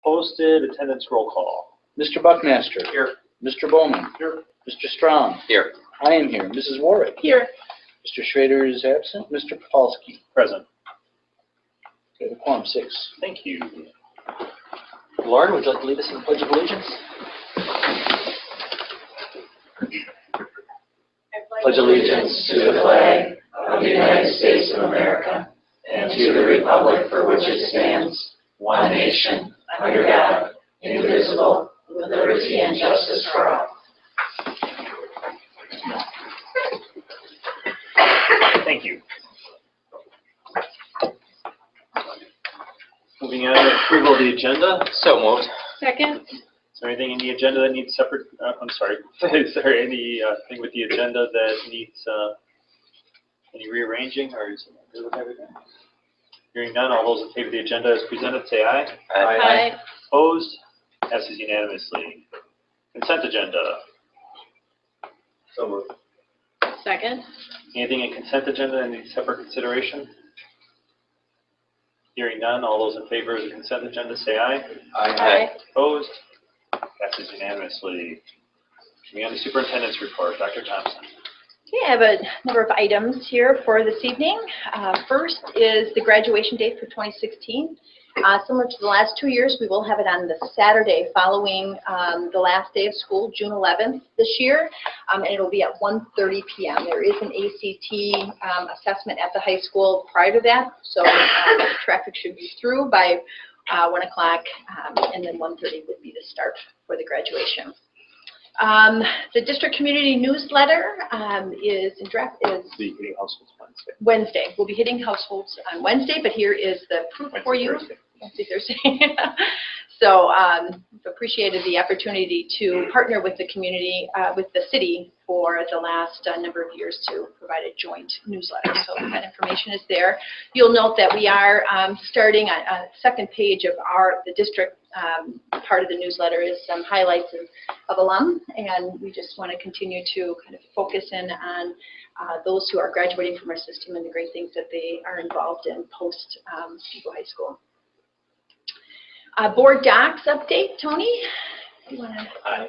Posted. Attendance roll call. Mr. Buckmaster. Here. Mr. Bowman. Here. Mr. Strong. Here. I am here. Mrs. Warwick. Here. Mr. Schrader is absent. Mr. Popolski. Present. Okay, the quorum 6. Thank you. Lauren, would you like to lead us in the Pledge of Allegiance? Pledge allegiance to the flag of the United States of America and to the republic for which it stands, one nation, under God, indivisible, with liberty and justice for all. Thank you. Moving on to approval of the agenda. So moved. Second. Is there anything in the agenda that needs separate? I'm sorry. Is there anything with the agenda that needs any rearranging, or is it good with everything? Hearing none, all those in favor of the agenda as presented, say aye. Aye. Opposed? Passes unanimously. Consent agenda. So moved. Second. Anything in consent agenda that needs separate consideration? Hearing none, all those in favor of the consent agenda say aye. Aye. Opposed? Passes unanimously. Moving on to superintendent's report. Dr. Thompson. Okay, I have a number of items here for this evening. First is the graduation date for 2016. Similar to the last 2 years, we will have it on the Saturday following the last day of school, June 11th this year, and it will be at 1:30 p.m. There is an ACT assessment at the high school prior to that, so traffic should be through by 1 o'clock, and then 1:30 would be the start for the graduation. The district community newsletter is in draft. The hitting households Wednesday. Wednesday. We'll be hitting households on Wednesday, but here is the proof for you. Wednesday, Thursday. So appreciated the opportunity to partner with the community, with the city for the last number of years to provide a joint newsletter. So that information is there. You'll note that we are starting on a second page of the district part of the newsletter is some highlights of alum, and we just want to continue to kind of focus in on those who are graduating from our system and the great things that they are involved in post Muskego High School. Board docs update, Tony? Hi.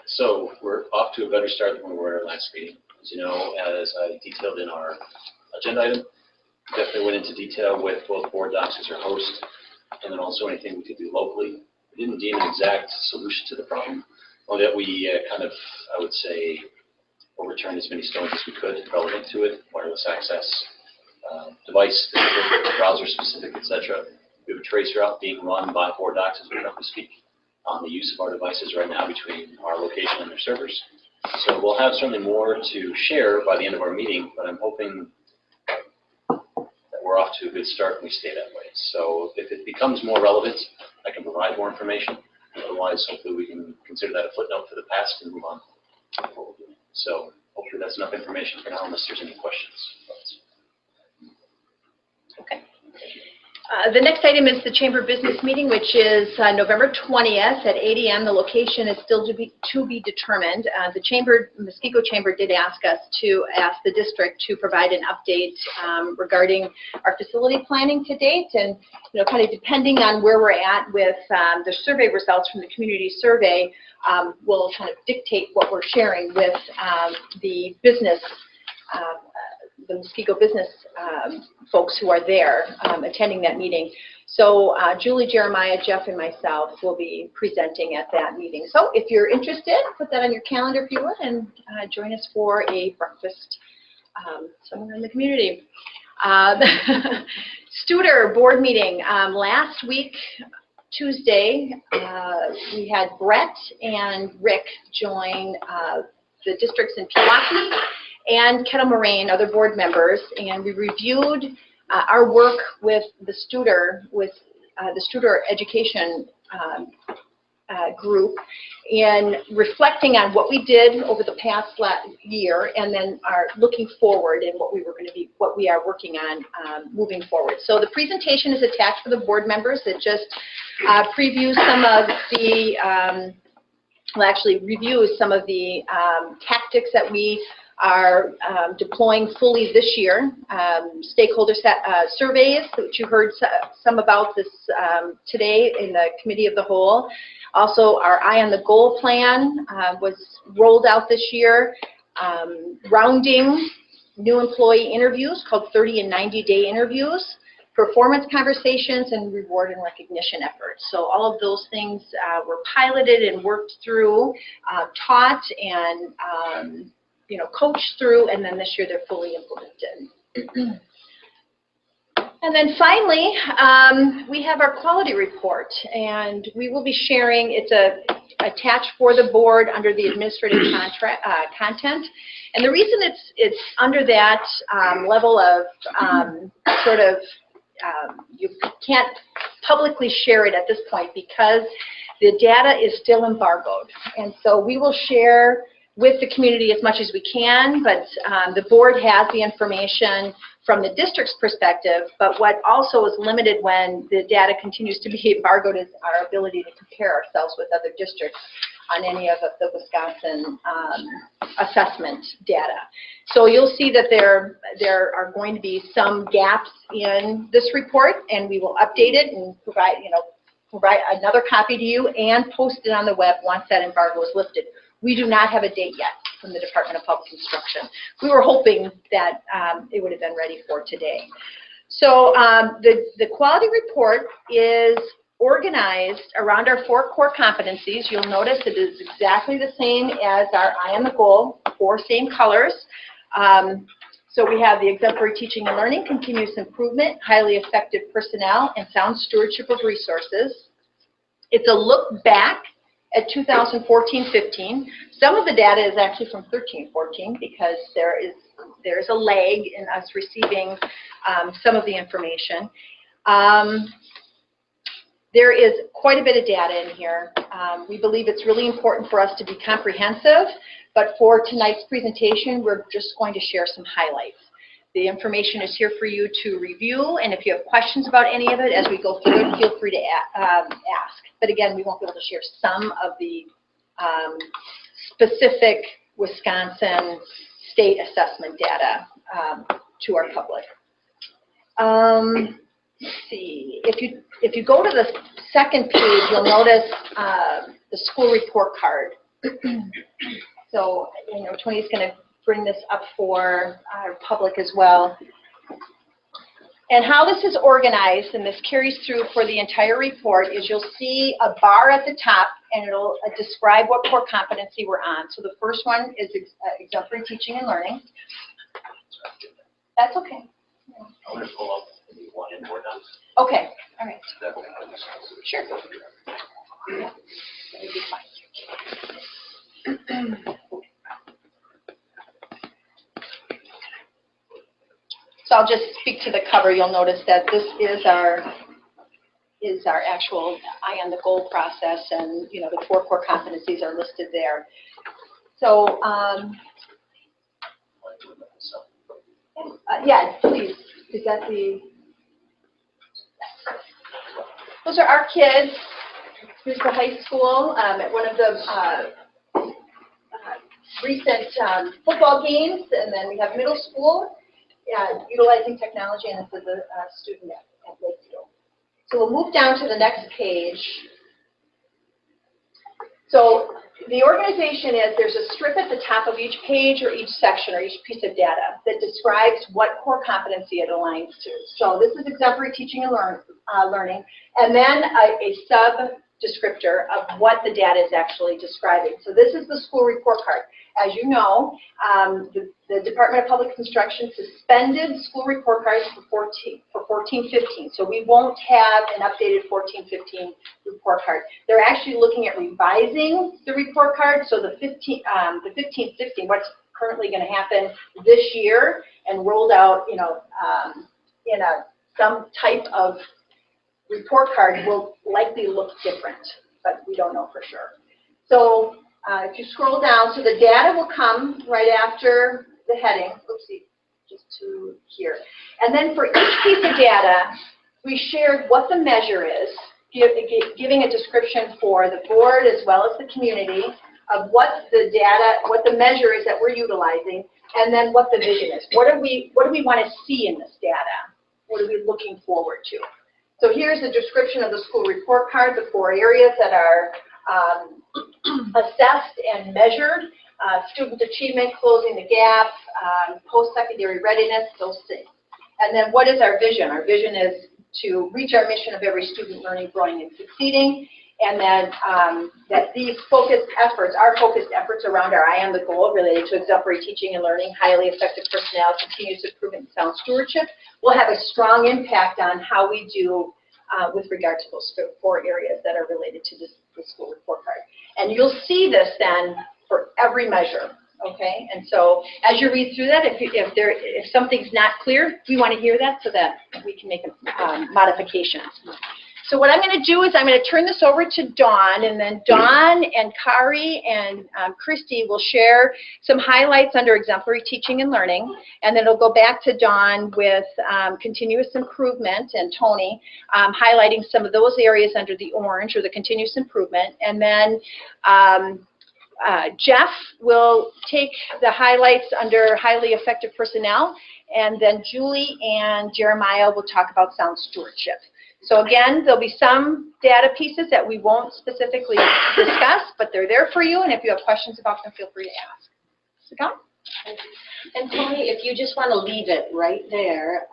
So we're off to a better start than we were in our last meeting. As you know, as I detailed in our agenda item, definitely went into detail with both board docs as our host, and then also anything we could do locally. We didn't deem an exact solution to the problem, only that we kind of, I would say, overturned as many stones as we could relevant to it, wireless access, device, browser specific, etc. We have a tracer out being run by board docs as we currently speak on the use of our devices right now between our location and their servers. So we'll have certainly more to share by the end of our meeting, but I'm hoping that we're off to a good start and we stay that way. So if it becomes more relevant, I can provide more information. Otherwise, hopefully we can consider that a footnote for the past and move on. So hopefully that's enough information for now unless there's any questions. Okay. The next item is the Chamber Business Meeting, which is November 20th at 8 a.m. The location is still to be determined. The Muskego Chamber did ask the district to provide an update regarding our facility planning to date, and kind of depending on where we're at with the survey results from the community survey, will kind of dictate what we're sharing with the business. The Muskego business folks who are there attending that meeting. So Julie, Jeremiah, Jeff, and myself will be presenting at that meeting. So if you're interested, put that on your calendar if you would, and join us for a breakfast somewhere in the community. Studer board meeting. Last week, Tuesday, we had Brett and Rick join the districts in Pewaukee and Kettle Moraine, other board members, and we reviewed our work with the Studer, education group, and reflecting on what we did over the past year, and then are looking forward and what we are working on moving forward. So the presentation is attached for the board members. It just previews some of the, reviews some of the tactics that we are deploying fully this year. Stakeholder surveys, which you heard some about this today in the Committee of the Whole. Also, our Eye on the Goal plan was rolled out this year. Rounding new employee interviews called 30 and 90-day interviews, performance conversations, and reward and recognition efforts. So all of those things were piloted and worked through, taught and coached through, and then this year they're fully implemented. And then finally, we have our quality report, and we will be sharing, it's attached for the board under the administrative content. And the reason it's under that level of you can't publicly share it at this point because the data is still embargoed. And so we will share with the community as much as we can, but the board has the information from the district's perspective, but what also is limited when the data continues to be embargoed is our ability to compare ourselves with other districts on any of the Wisconsin assessment data. So you'll see that there are going to be some gaps in this report, and we will update it and provide another copy to you and post it on the web once that embargo is lifted. We do not have a date yet from the Department of Public Instruction. We were hoping that it would have been ready for today. So the quality report is organized around our 4 core competencies. You'll notice it is exactly the same as our Eye on the Goal, 4 same colors. So we have the exemplary teaching and learning, continuous improvement, highly effective personnel, and sound stewardship of resources. It's a look back at 2014-15. Some of the data is actually from 13-14 because there is a lag in us receiving some of the information. There is quite a bit of data in here. We believe it's really important for us to be comprehensive, but for tonight's presentation, we're just going to share some highlights. The information is here for you to review, and if you have questions about any of it as we go through it, feel free to ask. But again, we won't be able to share some of the specific Wisconsin state assessment data to our public. Let's see, if you go to the second page, you'll notice the school report card. So, Tony's going to bring this up for our public as well. And how this is organized, and this carries through for the entire report, is you'll see a bar at the top, and it'll describe what core competency we're on. So the first one is exemplary teaching and learning. That's okay. I want to pull up maybe one in more down. Okay, all right. Sure. Yeah, that would be fine. So I'll just speak to the cover. You'll notice that this is our actual Eye on the Goal process, and the 4 core competencies are listed there. So yeah, please. Is that the? Those are our kids. Here's the high school at one of the recent football games, and then we have middle school. Utilizing technology, and this is a student at Lakeview. So we'll move down to the next page. So the organization is, there's a strip at the top of each page or each section or each piece of data that describes what core competency it aligns to. So this is exemplary teaching and learning, and then a sub-descriptor of what the data is actually describing. So this is the school report card. As you know, the Department of Public Instruction suspended school report cards for 14-15. So we won't have an updated 14-15 report card. They're actually looking at revising the report card. So the 15-16, what's currently going to happen this year and rolled out, in some type of report card will likely look different, but we don't know for sure. So if you scroll down, so the data will come right after the heading. Oopsie, just to here. And then for each piece of data, we shared what the measure is, giving a description for the board as well as the community, of what the data, what the measure is that we're utilizing, and then what the vision is. What do we want to see in this data? What are we looking forward to? So here's a description of the school report card, the 4 areas that are assessed and measured, student achievement, closing the gap, post-secondary readiness, those things. And then what is our vision? Our vision is to reach our mission of every student learning, growing, and succeeding. And then that these focused efforts, our focused efforts around our I Am the Goal related to exemplary teaching and learning, highly effective personnel, continuous improvement, and sound stewardship will have a strong impact on how we do with regard to those 4 areas that are related to the school report card. And you'll see this then for every measure, okay? And so as you read through that, if something's not clear, we want to hear that so that we can make modifications. So what I'm going to do is I'm going to turn this over to Dawn, and then Dawn and Kari and Christy will share some highlights under exemplary teaching and learning, and then it'll go back to Dawn with continuous improvement and Tony highlighting some of those areas under the orange or the continuous improvement, and then Jeff will take the highlights under highly effective personnel, and then Julie and Jeremiah will talk about sound stewardship. So again, there'll be some data pieces that we won't specifically discuss, but they're there for you, and if you have questions about them, feel free to ask. So Dawn? And Tony, if you just want to leave it right there,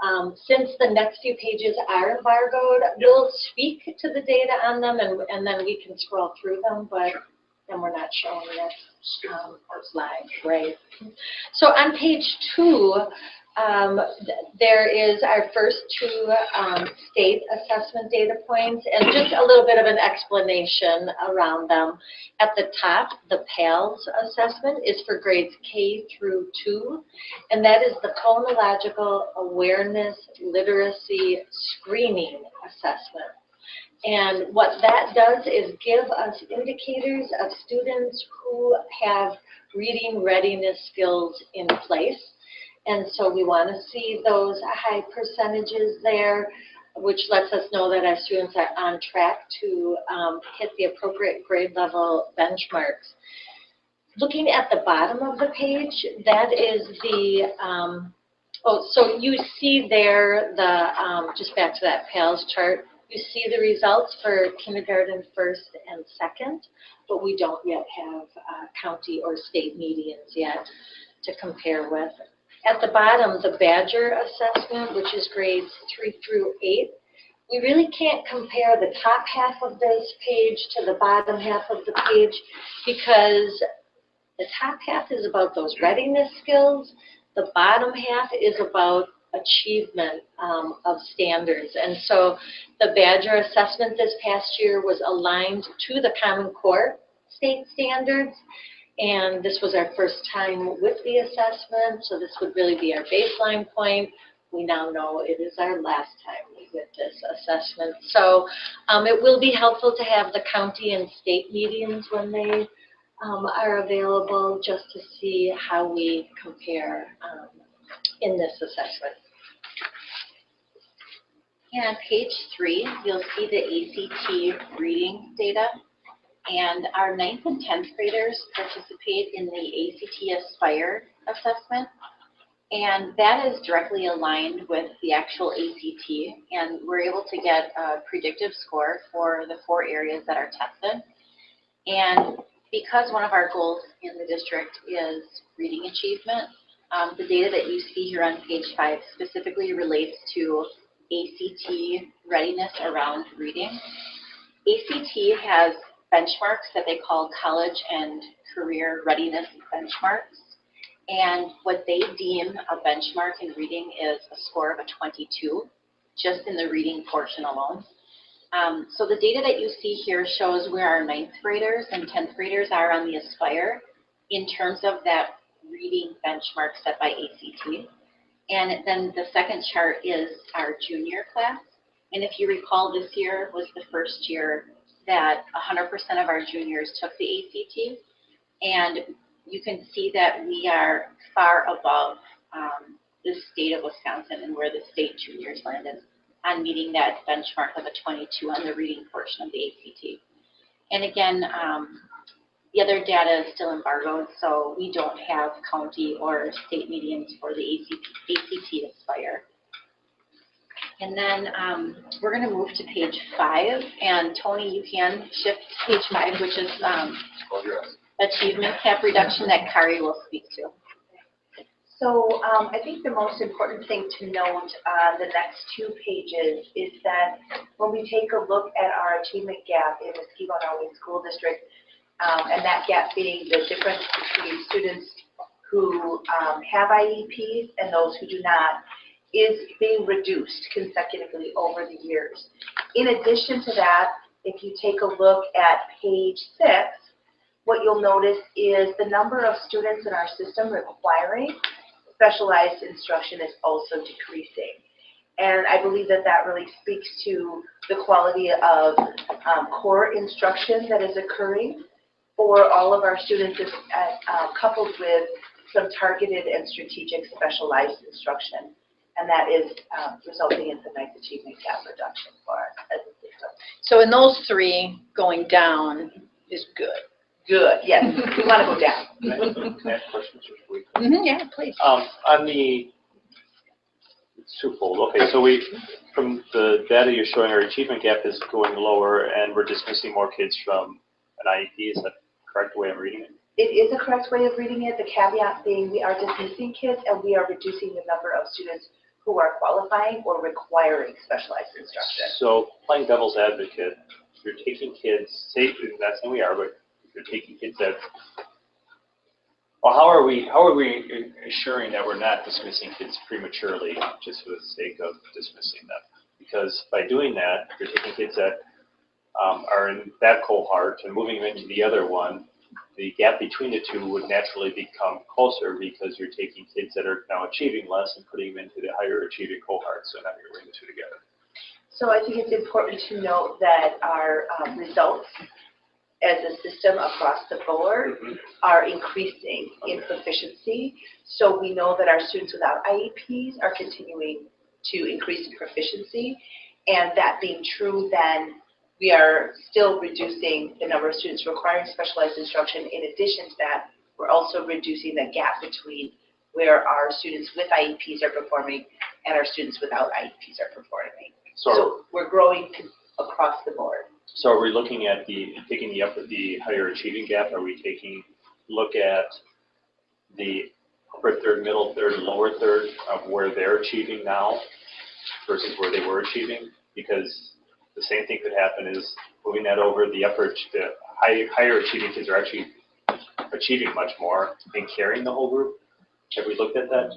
since the next few pages are embargoed, we'll speak to the data on them, and then we can scroll through them, but then we're not showing it or slide, right? So on page 2, there is our first 2 state assessment data points, and just a little bit of an explanation around them. At the top, the PALS assessment is for grades K through 2, and that is the phonological awareness literacy screening assessment. And what that does is give us indicators of students who have reading readiness skills in place. And so we want to see those high percentages there, which lets us know that our students are on track to hit the appropriate grade level benchmarks. Looking at the bottom of the page, that is the, so you see there the, just back to that PALS chart, you see the results for kindergarten first and second, but we don't yet have county or state medians yet to compare with. At the bottom, the Badger assessment, which is grades 3 through 8, we really can't compare the top half of this page to the bottom half of the page because the top half is about those readiness skills. The bottom half is about achievement of standards. And so the Badger assessment this past year was aligned to the Common Core state standards. And this was our first time with the assessment, so this would really be our baseline point. We now know it is our last time with this assessment. So it will be helpful to have the county and state medians when they are available, just to see how we compare in this assessment. And on page 3, you'll see the ACT reading data. And our 9th and 10th graders participate in the ACT Aspire assessment. And that is directly aligned with the actual ACT. And we're able to get a predictive score for the 4 areas that are tested. And because one of our goals in the district is reading achievement, the data that you see here on page 5 specifically relates to ACT readiness around reading. ACT has benchmarks that they call college and career readiness benchmarks. And what they deem a benchmark in reading is a score of a 22, just in the reading portion alone. So the data that you see here shows where our 9th graders and 10th graders are on the Aspire in terms of that reading benchmark set by ACT. And then the second chart is our junior class. And if you recall, this year was the first year that 100% of our juniors took the ACT, and you can see that we are far above the state of Wisconsin and where the state juniors landed on meeting that benchmark of a 22 on the reading portion of the ACT. And again, The other data is still embargoed, so we don't have county or state medians for the ACT Aspire. And then we're going to move to page 5, and Tony, you can shift to page 5, which is achievement gap reduction that Kari will speak to. So I think the most important thing to note on the next 2 pages is that when we take a look at our achievement gap in the Muskegon-Norway School District, and that gap being the difference between students who have IEPs and those who do not, is being reduced consecutively over the years. In addition to that, if you take a look at page 6, what you'll notice is the number of students in our system requiring specialized instruction is also decreasing. And I believe that that really speaks to the quality of core instruction that is occurring for all of our students, coupled with some targeted and strategic specialized instruction. And that is resulting in some nice achievement gap reduction for us as a system. So in those 3, going down is good. Good, yes, we want to go down. Can I ask questions before we? Yeah, please. On the, it's twofold. Okay, so from the data you're showing, our achievement gap is going lower and we're dismissing more kids from an IEP. Is that the correct way of reading it? It is a correct way of reading it. The caveat being we are dismissing kids and we are reducing the number of students who are qualifying or requiring specialized instruction. So playing devil's advocate, you're taking kids, say, that's not we are, but you're taking kids that, well, how are we assuring that we're not dismissing kids prematurely just for the sake of dismissing them? Because by doing that, you're taking kids that are in that cohort and moving them into the other one, the gap between the 2 would naturally become closer because you're taking kids that are now achieving less and putting them into the higher achieving cohort. So now you're bringing the 2 together. So I think it's important to note that our results as a system across the board are increasing in proficiency. So we know that our students without IEPs are continuing to increase in proficiency. And that being true, then we are still reducing the number of students requiring specialized instruction. In addition to that, we're also reducing the gap between where our students with IEPs are performing and our students without IEPs are performing. So we're growing across the board. So are we looking at taking the higher achieving gap? Are we look at the upper third, middle third, and lower third of where they're achieving now versus where they were achieving? Because the same thing could happen is moving that over, the higher achieving kids are actually achieving much more and carrying the whole group. Have we looked at that?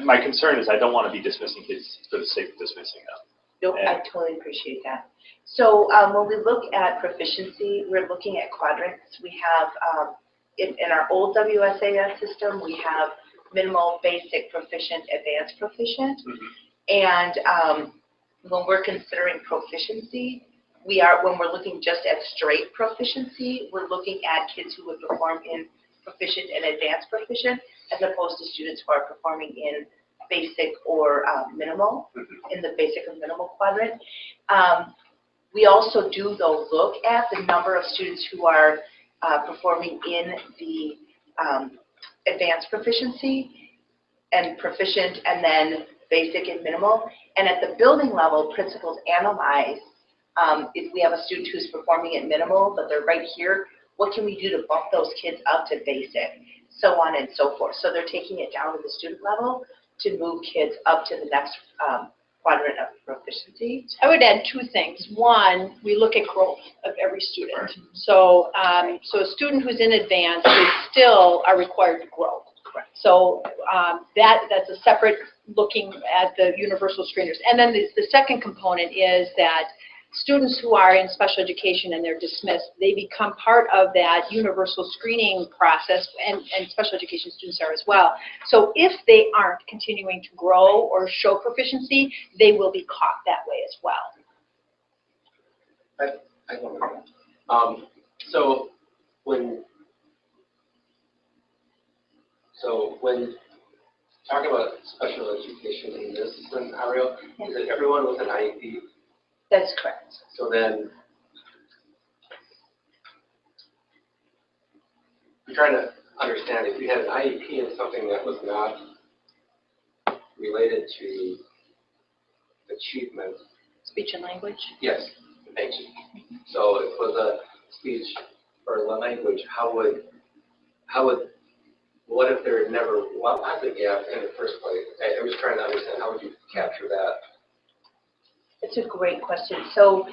My concern is I don't want to be dismissing kids for the sake of dismissing them. Nope, I totally appreciate that. So when we look at proficiency, we're looking at quadrants. We have, in our old WSAS system, we have minimal, basic, proficient, advanced proficient. And when we're considering proficiency, when we're looking just at straight proficiency, we're looking at kids who would perform in proficient and advanced proficient, as opposed to students who are performing in basic or minimal, in the basic and minimal quadrant. We also do, though, look at the number of students who are performing in the advanced proficiency and proficient, and then basic and minimal. And at the building level, principals analyze if we have a student who's performing at minimal, but they're right here, what can we do to bump those kids up to basic, so on and so forth. So they're taking it down to the student level to move kids up to the next quadrant of proficiency. I would add 2 things. One, we look at growth of every student. So, so a student who's in advance, they still are required to grow. Correct. So that's a separate looking at the universal screeners. And then the second component is that students who are in special education and they're dismissed, they become part of that universal screening process, and special education students are as well. So if they aren't continuing to grow or show proficiency, they will be caught that way as well. I don't know. So when talking about special education in this scenario, is it everyone with an IEP? That's correct. So then, trying to understand if you had an IEP and something that was not related to achievement. Speech and language. Yes, thank you. So if it was a speech or language, what if there never was a gap in the first place? I'm just trying to understand, how would you capture that? It's a great question. So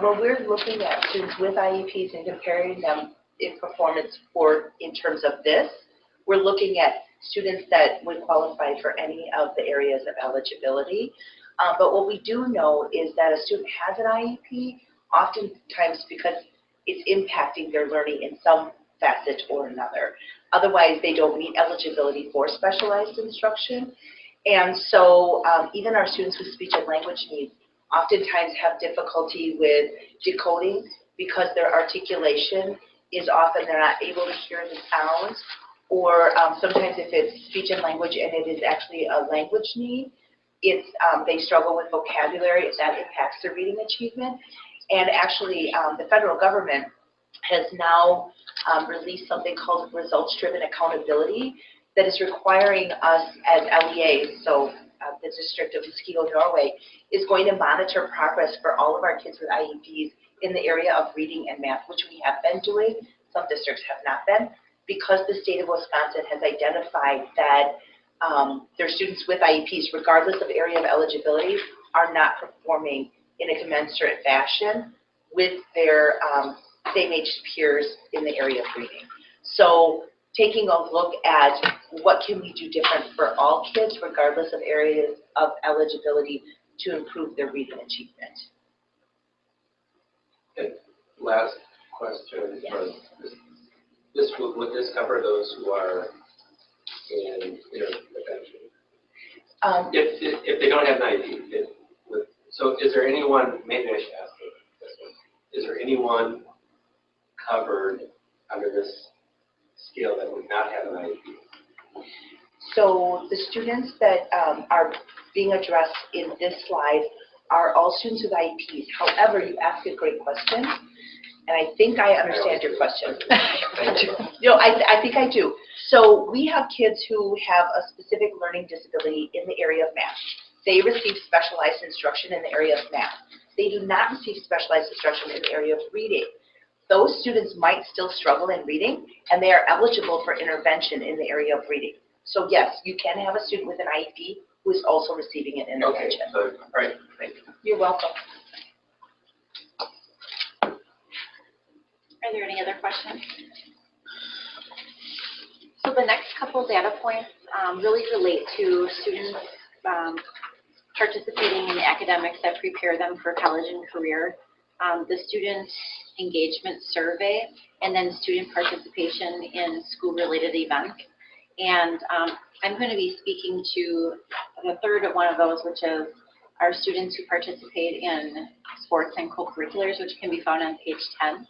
when we're looking at students with IEPs and comparing them in performance in terms of this, we're looking at students that would qualify for any of the areas of eligibility. But what we do know is that a student has an IEP, oftentimes because it's impacting their learning in some facet or another. Otherwise, they don't meet eligibility for specialized instruction. And so even our students with speech and language needs oftentimes have difficulty with decoding because their articulation is often they're not able to hear the sounds, or sometimes if it's speech and language and it is actually a language need, it's they struggle with vocabulary. That impacts their reading achievement. And actually, the federal government has now released something called results-driven accountability that is requiring us as LEAs, so the District of Muskego, Norway, is going to monitor progress for all of our kids with IEPs in the area of reading and math, which we have been doing. Some districts have not been, because the state of Wisconsin has identified that their students with IEPs, regardless of area of eligibility, are not performing in a commensurate fashion with their same-aged peers in the area of reading. So taking a look at what can we do different for all kids, regardless of areas of eligibility, to improve their reading achievement. And last question. Yes. Would this cover those who are in intervention? If they don't have an IEP, so is there anyone, maybe I should ask this one, is there anyone covered under this scale that would not have an IEP? So the students that are being addressed in this slide are all students with IEPs. However, you ask a great question, and I think I understand your question. No, I think I do. So we have kids who have a specific learning disability in the area of math. They receive specialized instruction in the area of math. They do not receive specialized instruction in the area of reading. Those students might still struggle in reading, and they are eligible for intervention in the area of reading. So yes, you can have a student with an IEP who is also receiving an intervention. Okay, so, all right, thank you. You're welcome. Are there any other questions? So the next couple data points really relate to students participating in academics that prepare them for college and career, the student engagement survey, and then student participation in school-related events. And I'm going to be speaking to the third one of those, which is our students who participate in sports and co-curriculars, which can be found on page 10.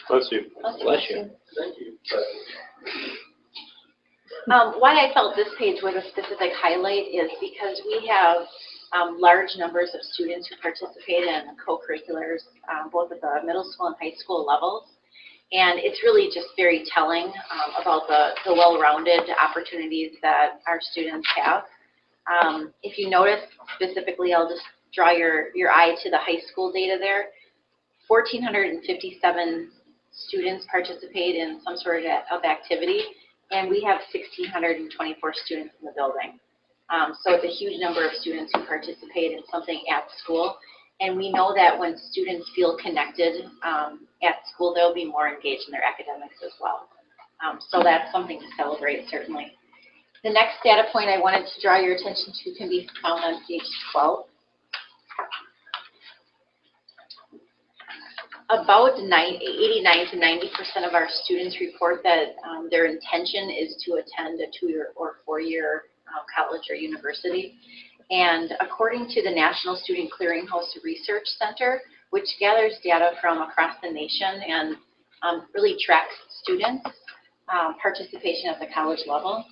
Bless you. Bless you. Thank you. Why I felt this page was a specific highlight is because we have large numbers of students who participate in co-curriculars, both at the middle school and high school levels. And it's really just very telling about the well-rounded opportunities that our students have. If you notice specifically, I'll just draw your eye to the high school data there. 1,457 students participate in some sort of activity, and we have 1,624 students in the building. So it's a huge number of students who participate in something at school. And we know that when students feel connected at school, they'll be more engaged in their academics as well. So that's something to celebrate, certainly. The next data point I wanted to draw your attention to can be found on page 12. About 89 to 90% of our students report that their intention is to attend a 2-year or 4-year college or university. And according to the National Student Clearinghouse Research Center, which gathers data from across the nation and really tracks students' participation at the college level,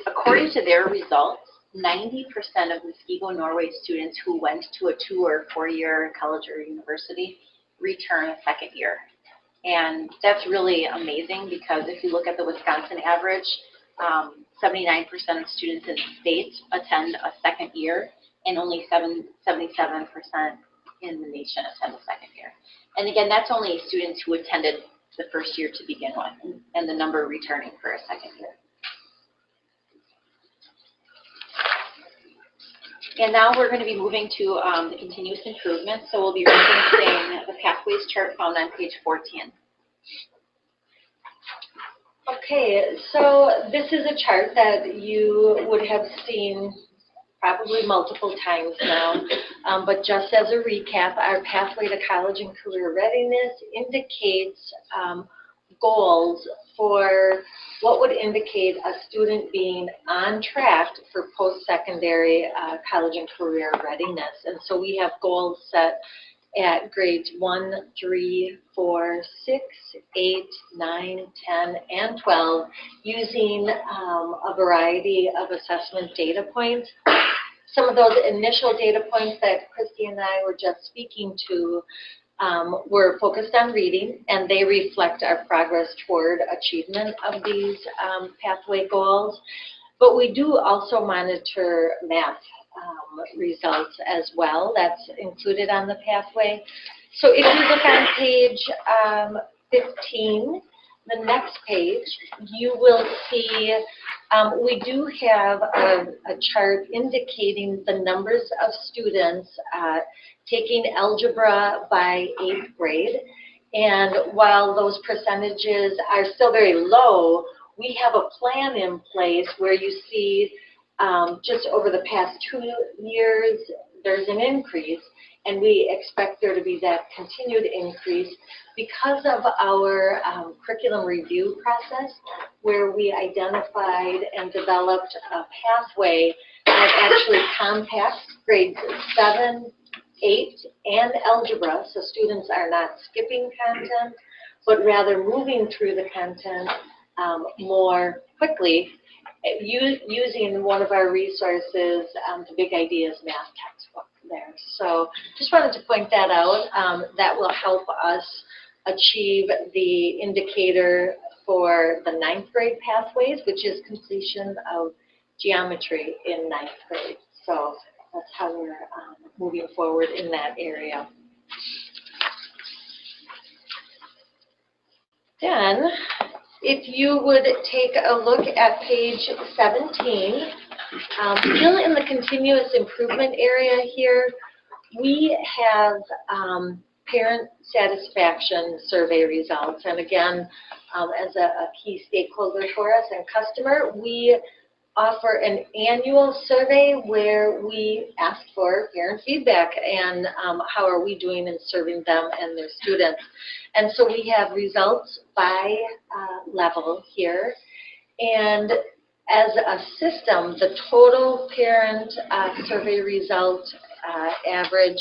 according to their results, 90% of Muskego, Norway students who went to a 2- or 4-year college or university return a second year. And that's really amazing because if you look at the Wisconsin average, 79% of students in the state attend a second year, and only 77% in the nation attend a second year. And again, that's only students who attended the first year to begin with, and the number returning for a second year. And now we're going to be moving to the continuous improvement. So we'll be referencing the pathways chart found on page 14. Okay, so this is a chart that you would have seen probably multiple times now, but just as a recap, our Pathway to College and Career Readiness indicates goals for what would indicate a student being on track for post-secondary college and career readiness. And so we have goals set at grades 1, 3, 4, 6, 8, 9, 10, and 12 using a variety of assessment data points. Some of those initial data points that Christy and I were just speaking to were focused on reading, and they reflect our progress toward achievement of these pathway goals. But we do also monitor math results as well. That's included on the pathway. So if you look on page 15, the next page, you will see we do have a chart indicating the numbers of students taking algebra by 8th grade. And while those percentages are still very low, we have a plan in place where you see just over the past 2 years, there's an increase, and we expect there to be that continued increase because of our curriculum review process, where we identified and developed a pathway that actually compacts grades 7, 8, and algebra, so students are not skipping content, but rather moving through the content more quickly, using one of our resources, the Big Ideas math textbook there. So just wanted to point that out. That will help us achieve the indicator for the 9th grade pathways, which is completion of geometry in 9th grade. So that's how we're moving forward in that area. Then, if you would take a look at page 17, still in the continuous improvement area here, we have parent satisfaction survey results. And again, as a key stakeholder for us and customer, we offer an annual survey where we ask for parent feedback and how are we doing in serving them and their students. And so we have results by level here. And as a system, the total parent survey result average,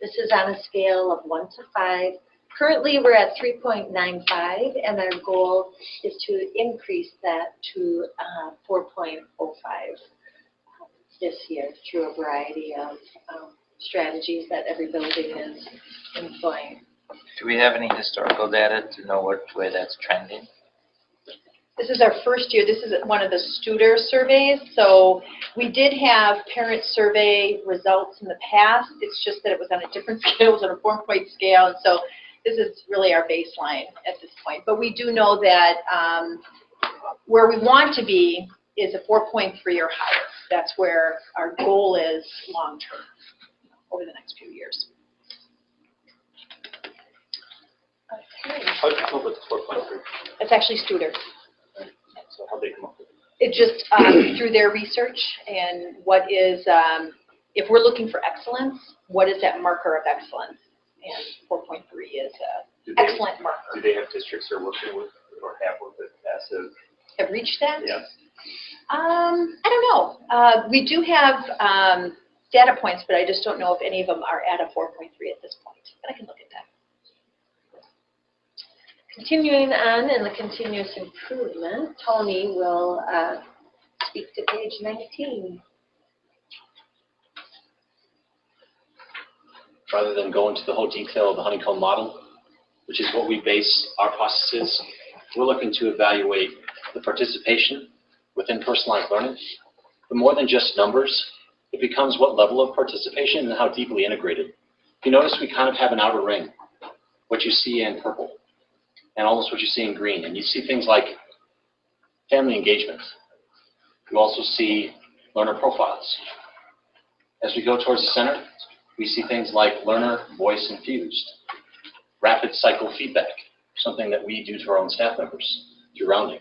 this is on a scale of 1 to 5. Currently, we're at 3.95, and our goal is to increase that to 4.05 this year through a variety of strategies that every building is employing. Do we have any historical data to know what way that's trending? This is our first year. This is one of the Studer surveys. So we did have parent survey results in the past. It's just that it was on a different scale. It was on a 4-point scale. And so this is really our baseline at this point. But we do know that where we want to be is a 4.3 or higher. That's where our goal is long-term over the next few years. Okay. How did you come up with 4.3? It's actually Studer. So how they come up with it? It just through their research and what is, if we're looking for excellence, what is that marker of excellence? And 4.3 is an excellent marker. Do they have districts they're working with or have worked with passive? Have reached that? Yes. I don't know. We do have data points, but I just don't know if any of them are at a 4.3 at this point. But I can look at that. Continuing on in the continuous improvement, Tony will speak to page 19. rather than go into the whole detail of the honeycomb model, which is what we base our processes. We're looking to evaluate the participation within personalized learning. But more than just numbers, it becomes what level of participation and how deeply integrated. If you notice, we kind of have an outer ring, what you see in purple, and almost what you see in green. And you see things like family engagement. You also see learner profiles. As we go towards the center, we see things like learner voice infused, rapid cycle feedback, something that we do to our own staff members through rounding.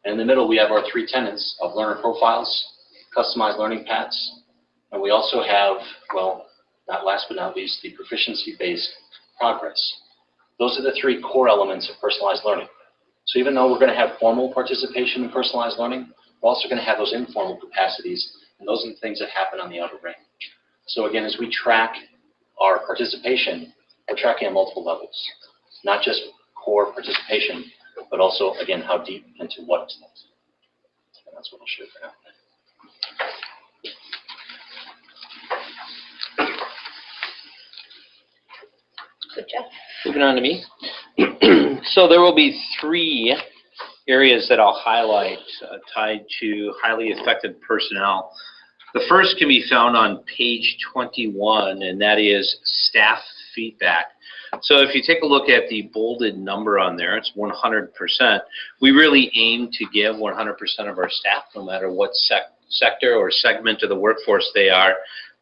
And in the middle, we have our 3 tenets of learner profiles, customized learning paths, and we also have, well, not last but not least, the proficiency-based progress. Those are the 3 core elements of personalized learning. So even though we're going to have formal participation in personalized learning, we're also going to have those informal capacities, and those are the things that happen on the outer ring. So again, as we track our participation, we're tracking at multiple levels, not just core participation, but also, again, how deep into what extent. And that's what I'll show for now. Good job. Moving on to me. So there will be 3 areas that I'll highlight tied to highly effective personnel. The first can be found on page 21, and that is staff feedback. So if you take a look at the bolded number on there, it's 100%. We really aim to give 100% of our staff, no matter what sector or segment of the workforce they are.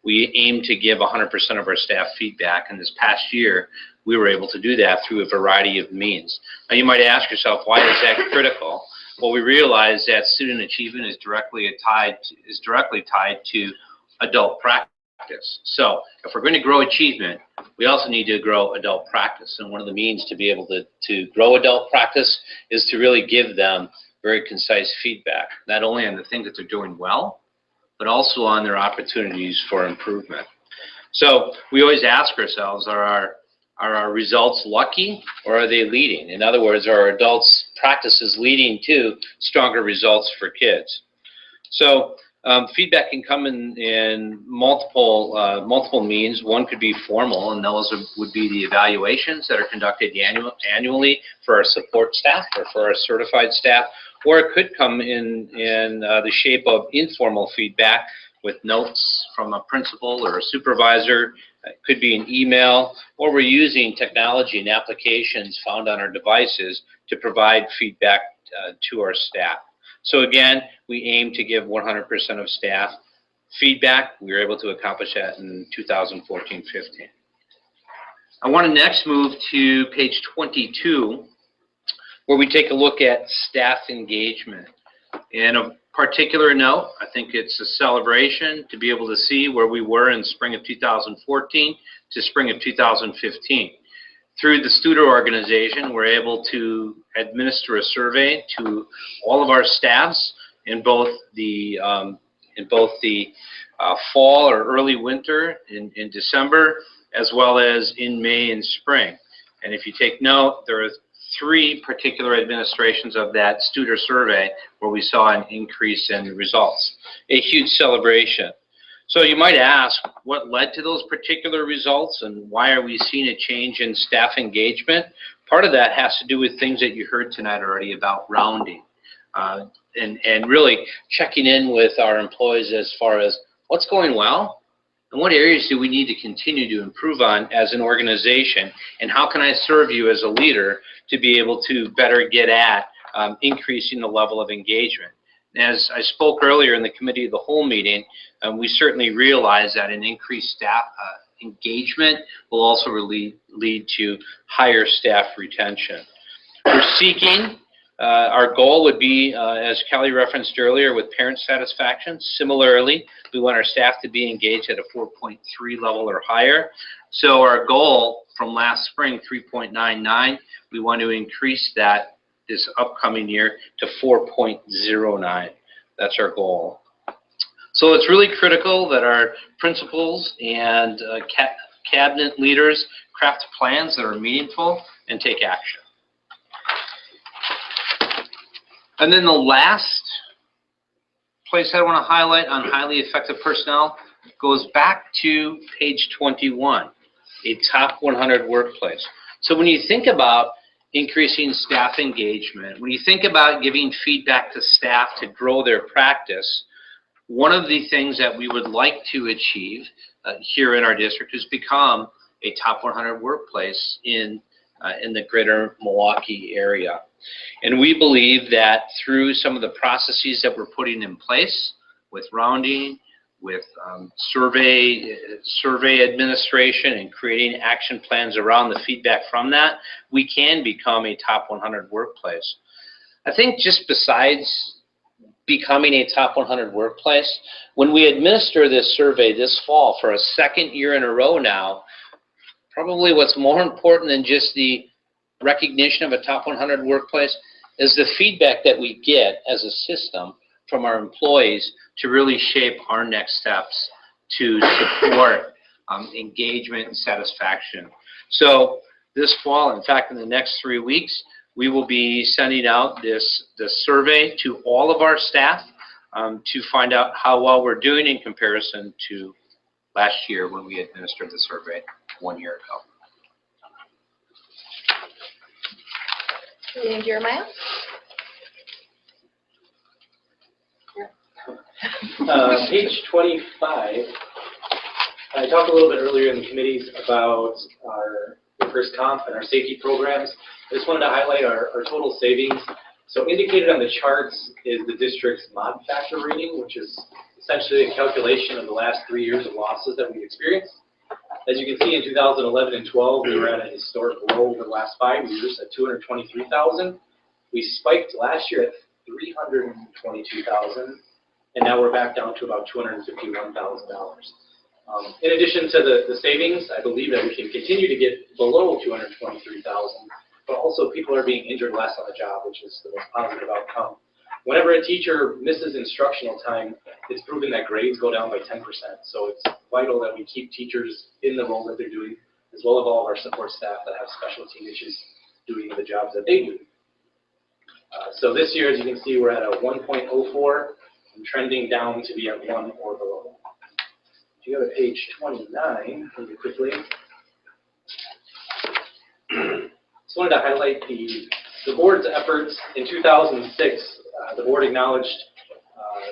We aim to give 100% of our staff feedback, and this past year, we were able to do that through a variety of means. Now you might ask yourself, why is that critical? Well, we realize that student achievement is directly tied to adult practice. So if we're going to grow achievement, we also need to grow adult practice. And one of the means to be able to grow adult practice is to really give them very concise feedback, not only on the things that they're doing well, but also on their opportunities for improvement. So we always ask ourselves, are our results lucky, or are they leading? In other words, are our adults' practices leading to stronger results for kids? So feedback can come in multiple means. One could be formal, and those would be the evaluations that are conducted annually for our support staff or for our certified staff, or it could come in the shape of informal feedback with notes from a principal or a supervisor. It could be an email, or we're using technology and applications found on our devices to provide feedback to our staff. So again, we aim to give 100% of staff feedback. We were able to accomplish that in 2014-15. I want to next move to page 22, where we take a look at staff engagement. And of particular note, I think it's a celebration to be able to see where we were in spring of 2014 to spring of 2015. Through the Studer organization, we're able to administer a survey to all of our staffs in both the fall or early winter in December, as well as in May and spring. And if you take note, there are 3 particular administrations of that Studer survey where we saw an increase in results. A huge celebration. So you might ask, what led to those particular results, and why are we seeing a change in staff engagement? Part of that has to do with things that you heard tonight already about rounding, and really checking in with our employees as far as what's going well, and what areas do we need to continue to improve on as an organization, and how can I serve you as a leader to be able to better get at increasing the level of engagement. As I spoke earlier in the committee of the whole meeting, we certainly realize that an increased staff engagement will also lead to higher staff retention. We're seeking, our goal would be, as Kelly referenced earlier, with parent satisfaction. Similarly, we want our staff to be engaged at a 4.3 level or higher. So our goal from last spring, 3.99, we want to increase that this upcoming year to 4.09. That's our goal. So it's really critical that our principals and cabinet leaders craft plans that are meaningful and take action. And then the last place I want to highlight on highly effective personnel goes back to page 21. a top 100 workplace. So when you think about increasing staff engagement, when you think about giving feedback to staff to grow their practice, one of the things that we would like to achieve here in our district is become a top 100 workplace in the greater Milwaukee area. And we believe that through some of the processes that we're putting in place with rounding, with survey administration and creating action plans around the feedback from that, we can become a top 100 workplace. I think just besides becoming a top 100 workplace, when we administer this survey this fall for a second year in a row now, probably what's more important than just the recognition of a top 100 workplace is the feedback that we get as a system from our employees to really shape our next steps to support engagement and satisfaction. So this fall, in fact, in the next 3 weeks, we will be sending out this survey to all of our staff to find out how well we're doing in comparison to last year when we administered the survey 1 year ago. And Jeremiah? Page 25, I talked a little bit earlier in the committees about our workers' comp and our safety programs. I just wanted to highlight our total savings. So indicated on the charts is the district's mod factor rating, which is essentially a calculation of the last 3 years of losses that we've experienced. As you can see, in 2011 and 12, we were at a historic low over the last 5 years at 223,000. We spiked last year at 322,000. And now we're back down to about $251,000. In addition to the savings, I believe that we can continue to get below $223,000, but also people are being injured less on the job, which is the most positive outcome. Whenever a teacher misses instructional time, it's proven that grades go down by 10%. So it's vital that we keep teachers in the role that they're doing, as well as all of our support staff that have specialty niches doing the jobs that they do. So this year, as you can see, we're at a 1.04. and trending down to be at 1 or below. If you go to page 29, really quickly. Just wanted to highlight the board's efforts. In 2006, the board acknowledged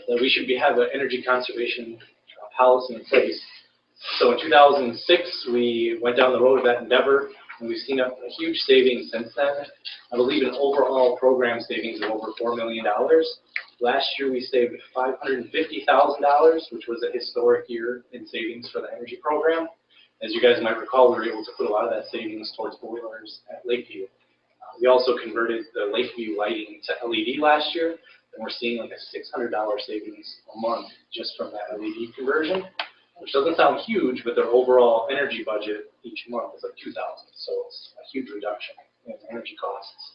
that we should have an energy conservation policy in place. So in 2006, we went down the road of that endeavor, and we've seen a huge savings since then. I believe an overall program savings of over $4 million. Last year, we saved $550,000, which was a historic year in savings for the energy program. As you guys might recall, we were able to put a lot of that savings towards boilers at Lakeview. We also converted the Lakeview lighting to LED last year, and we're seeing like a $600 savings a month just from that LED conversion, which doesn't sound huge, but their overall energy budget each month is like $2,000, so it's a huge reduction in energy costs.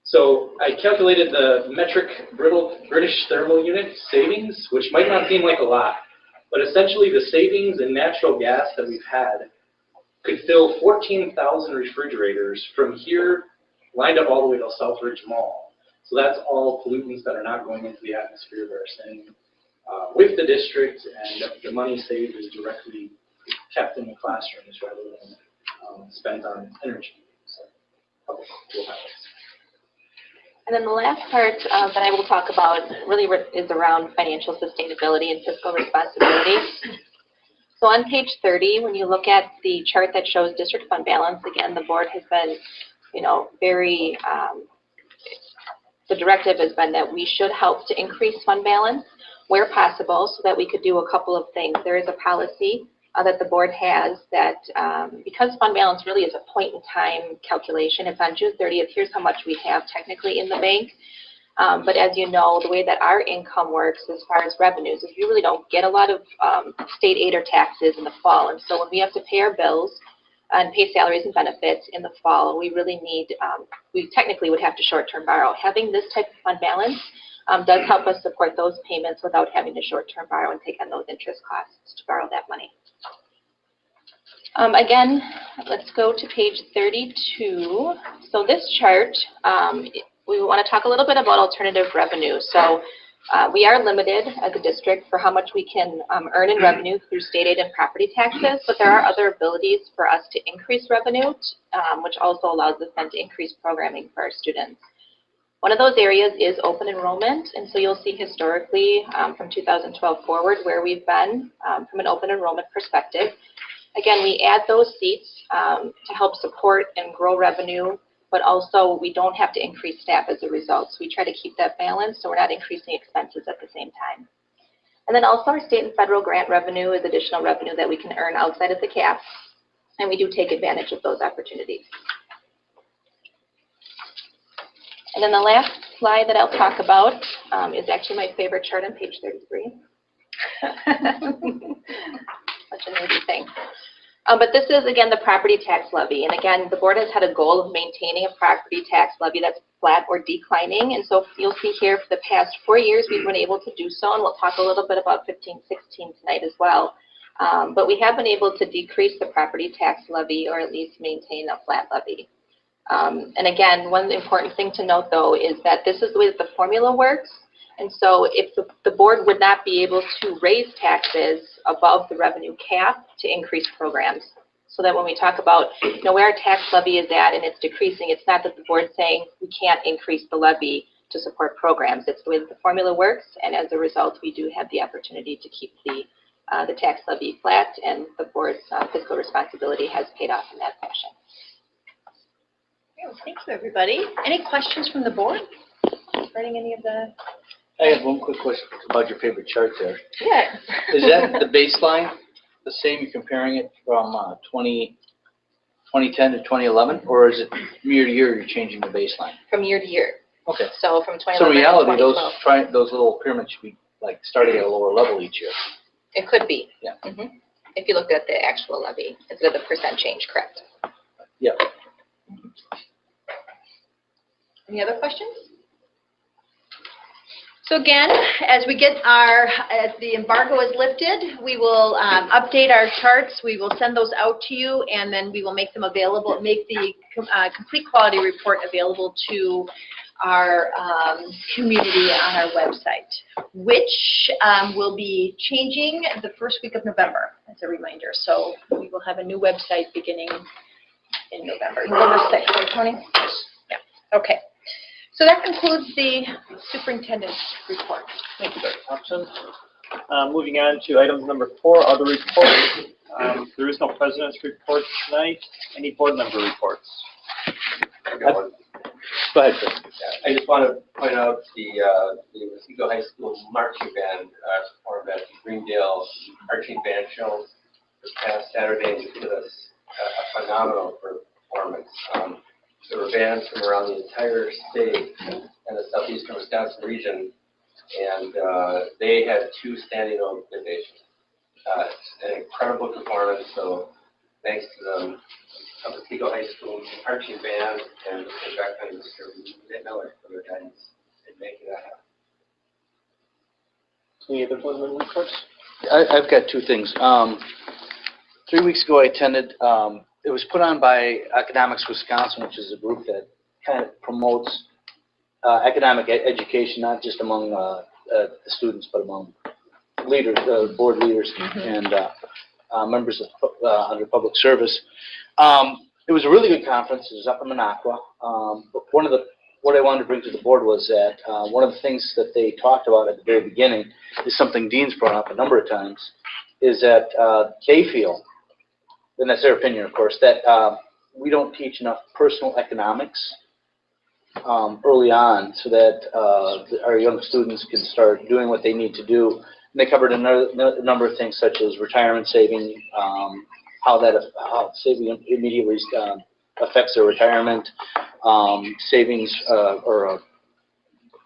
So I calculated the metric British thermal unit savings, which might not seem like a lot, but essentially the savings in natural gas that we've had could fill 14,000 refrigerators from here lined up all the way to Southridge Mall. So that's all pollutants that are not going into the atmosphere that are staying with the district, and the money saved is directly kept in the classrooms rather than spent on energy. So, couple cool highlights. And then the last part that I will talk about really is around financial sustainability and fiscal responsibility. So on page 30, when you look at the chart that shows district fund balance, again, the board has been, very, the directive has been that we should help to increase fund balance where possible so that we could do a couple of things. There is a policy that the board has that because fund balance really is a point in time calculation, it's on June 30th, here's how much we have technically in the bank. But as you know, the way that our income works as far as revenues is we really don't get a lot of state aid or taxes in the fall. And so when we have to pay our bills and pay salaries and benefits in the fall, we really need, we technically would have to short-term borrow. Having this type of fund balance does help us support those payments without having to short-term borrow and take on those interest costs to borrow that money. Again, let's go to page 32. So this chart, we want to talk a little bit about alternative revenue. So We are limited as a district for how much we can earn in revenue through state aid and property taxes, but there are other abilities for us to increase revenue, which also allows us then to increase programming for our students. One of those areas is open enrollment, and so you'll see historically from 2012 forward where we've been from an open enrollment perspective. Again, we add those seats to help support and grow revenue, but also we don't have to increase staff as a result. So we try to keep that balance so we're not increasing expenses at the same time. And then also our state and federal grant revenue is additional revenue that we can earn outside of the cap, and we do take advantage of those opportunities. And then the last slide that I'll talk about is actually my favorite chart on page 33. Such an easy thing. But this is, again, the property tax levy. And again, the board has had a goal of maintaining a property tax levy that's flat or declining. And so you'll see here for the past 4 years, we've been able to do so. And we'll talk a little bit about 15, 16 tonight as well. But we have been able to decrease the property tax levy or at least maintain a flat levy. And again, one important thing to note, though, is that this is the way that the formula works. And so if the board would not be able to raise taxes above the revenue cap to increase programs. So that when we talk about where our tax levy is at and it's decreasing, it's not that the board's saying we can't increase the levy to support programs. It's the way that the formula works, and as a result, we do have the opportunity to keep the tax levy flat, and the board's fiscal responsibility has paid off in that fashion. Well, thank you, everybody. Any questions from the board regarding any of the? I have one quick question about your favorite chart there. Yeah. Is that the baseline the same? You're comparing it from 2010 to 2011, or is it year to year you're changing the baseline? From year to year. Okay. So from 2011 So in reality, to 2012. those little pyramids should be like starting at a lower level each year. It could be. Yeah. If you looked at the actual levy instead of the percent change, correct? Yeah. Any other questions? So again, as the embargo is lifted, we will update our charts. We will send those out to you, and then we will make them available, make the complete quality report available to our community on our website, which will be changing the first week of November, as a reminder. So we will have a new website beginning in November 6th, right, Tony? Yeah, okay. So that concludes the superintendent's report. Thank you, Dr. Thompson. Moving on to item number 4, other reports. There is no president's report tonight. Any board member reports? Go ahead, Chris. I just want to point out the Muskego High School marching band performed at the Greendale Marching Band Show this past Saturday, and did us a phenomenal performance. There were bands from around the entire state and the southeastern Wisconsin region, and they had 2 standing ovations. An incredible performance, so thanks to them. Muskego High School marching band and Mr. Beckman and Mr. Miller for their guidance in making that happen. Any other board member reports? I've got 2 things. 3 weeks ago, I attended. It was put on by Economics Wisconsin, which is a group that kind of promotes economic education, not just among the students, but among leaders, board leaders, and members of under public service. It was a really good conference. It was up in Minocqua. But what I wanted to bring to the board was that one of the things that they talked about at the very beginning is something Dean's brought up a number of times, is that they feel, and that's their opinion, of course, that we don't teach enough personal economics early on so that our young students can start doing what they need to do. And they covered a number of things such as retirement saving, how saving immediately affects their retirement, savings or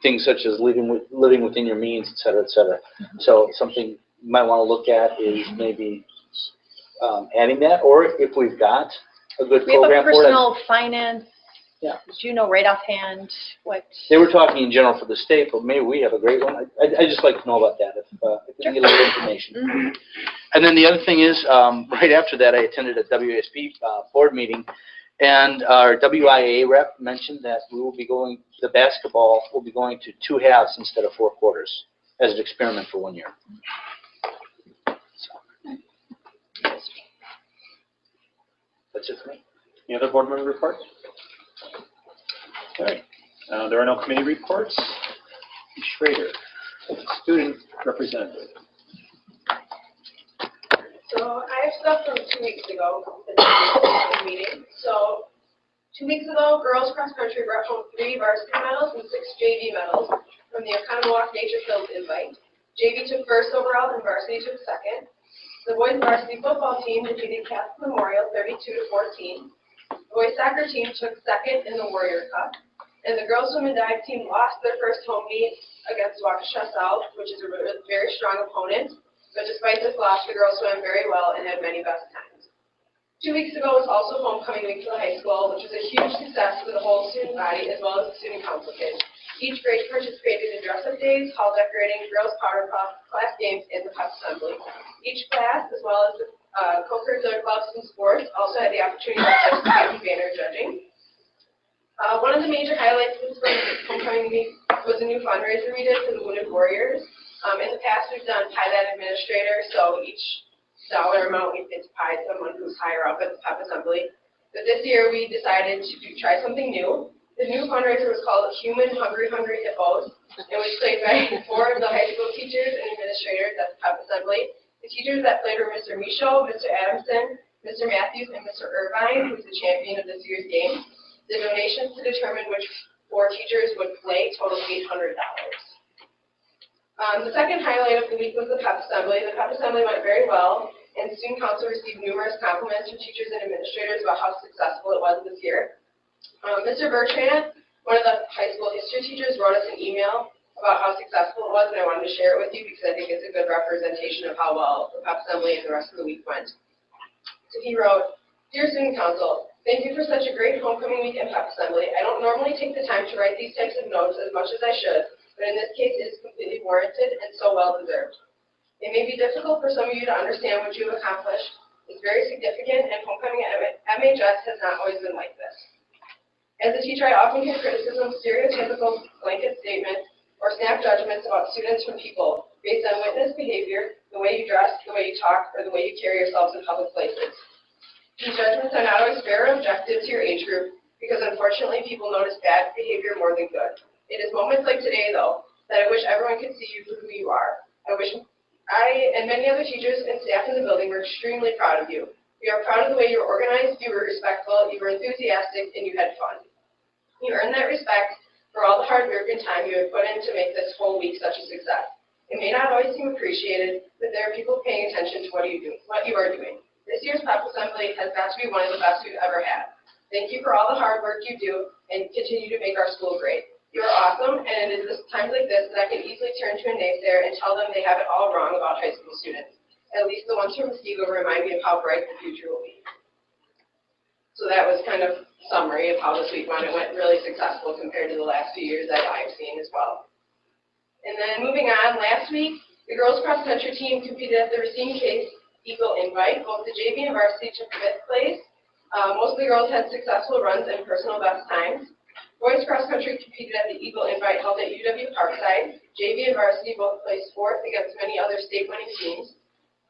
things such as living within your means, et cetera, et cetera. So something you might want to look at is maybe adding that, or if we've got a good We have program a personal finance. Yeah. Do you know right offhand what? They were talking in general for the state, but maybe we have a great one. I just like to know about that if we can get a little information. And then the other thing is, right after that, I attended a WSP board meeting, And our WIA rep mentioned that we will be going, the basketball will be going to 2 halves instead of 4 quarters as an experiment for 1 year. So. That's it for me. Any other board member reports? All right. There are no committee reports. Schrader, student representative. So I have stuff from 2 weeks ago, the meeting. So 2 weeks ago, girls cross country brought home 3 varsity medals and 6 JV medals from the Oconomowoc Nature Field invite. JV took first overall and varsity took second. The boys varsity football team defeated Catholic Memorial 32-14. The boys soccer team took second in the Warrior Cup. And the girls swim and dive team lost their first home meet against Waukesha South, which is a very strong opponent. But despite this loss, the girls swam very well and had many best times. 2 weeks ago was also homecoming week for the high school, which was a huge success for the whole student body as well as the student council kids. Each grade participated in dress-up days, hall decorating, girls' powder puff, class games, and the pep assembly. Each class, as well as the co-curricular clubs and sports, also had the opportunity to participate in banner judging. One of the major highlights of this homecoming week was a new fundraiser we did for the Wounded Warriors. In the past, we've done pilot administrator, so each dollar amount it's paid someone who's higher up at the pep assembly. But this year, we decided to try something new. The new fundraiser was called Human Hungry Hippos, and was played by 4 of the high school teachers and administrators at the pep assembly. The teachers that played were Mr. Michaud, Mr. Adamson, Mr. Matthews, and Mr. Irvine, who's the champion of this year's game. The donations to determine which 4 teachers would play totaled $800. The second highlight of the week was the pep assembly. The pep assembly went very well, and the student council received numerous compliments from teachers and administrators about how successful it was this year. Mr. Bertrand, one of the high school history teachers, wrote us an email about how successful it was, and I wanted to share it with you because I think it's a good representation of how well the pep assembly and the rest of the week went. So he wrote, "Dear Student Council, thank you for such a great homecoming week and pep assembly. I don't normally take the time to write these types of notes as much as I should, but in this case it is completely warranted and so well deserved. It may be difficult for some of you to understand what you have accomplished. It's very significant, and homecoming at MHS has not always been like this. As a teacher, I often hear criticism, stereotypical blanket statements, or snap judgments about students from people based on witnessed behavior, the way you dress, the way you talk, or the way you carry yourselves in public places. These judgments are not always fair or objective to your age group because unfortunately people notice bad behavior more than good. It is moments like today, though, that I wish everyone could see you for who you are. I wish I and many other teachers and staff in the building were extremely proud of you. We are proud of the way you were organized, you were respectful, you were enthusiastic, and you had fun. You earned that respect for all the hard work and time you have put in to make this whole week such a success. It may not always seem appreciated, but there are people paying attention to what you are doing. This year's pep assembly has got to be one of the best we've ever had. Thank you for all the hard work you do and continue to make our school great. You are awesome, and it is times like this that I can easily turn to a naysayer and tell them they have it all wrong about high school students. At least the ones from Muskego remind me of how bright the future will be." So that was kind of a summary of how this week went. It went really successful compared to the last few years that I've seen as well. And then moving on, last week, the girls cross country team competed at the Racine Case Eagle Invite. Both the JV and varsity took 5th place. Most of the girls had successful runs and personal best times. Boys cross country competed at the Eagle Invite held at UW Parkside. JV and varsity both placed 4th against many other state-winning teams.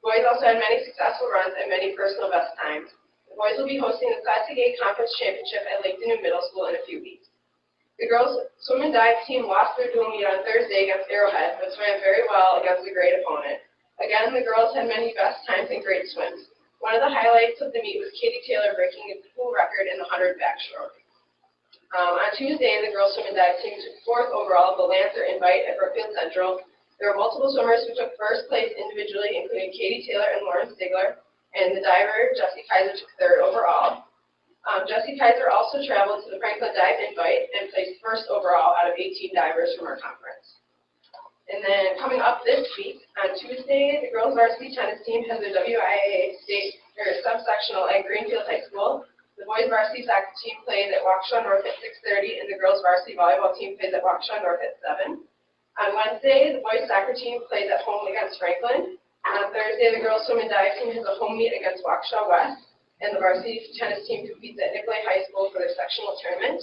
Boys also had many successful runs and many personal best times. The boys will be hosting the Classic A Conference Championship at Lake Dune Middle School in a few weeks. The girls swim and dive team lost their dual meet on Thursday against Arrowhead, but swam very well against a great opponent. Again, the girls had many best times and great swims. One of the highlights of the meet was Katie Taylor breaking the school record in the 100 backstroke. On Tuesday, the girls swim and dive team took 4th overall at the Lancer Invite at Brookfield Central. There were multiple swimmers who took 1st place individually, including Katie Taylor and Lauren Stigler, and the diver, Jessie Kaiser, took 3rd overall. Jessie Kaiser also traveled to the Franklin Dive Invite and placed 1st overall out of 18 divers from our conference. And then coming up this week, on Tuesday, the girls varsity tennis team has their WIAA state or subsectional at Greenfield High School. The boys varsity soccer team plays at Waukesha North at 6:30, and the girls varsity volleyball team plays at Waukesha North at 7. On Wednesday, the boys soccer team plays at home against Franklin. And on Thursday, the girls swim and dive team has a home meet against Waukesha West. and the varsity tennis team competes at Nicolay High School for their sectional tournament.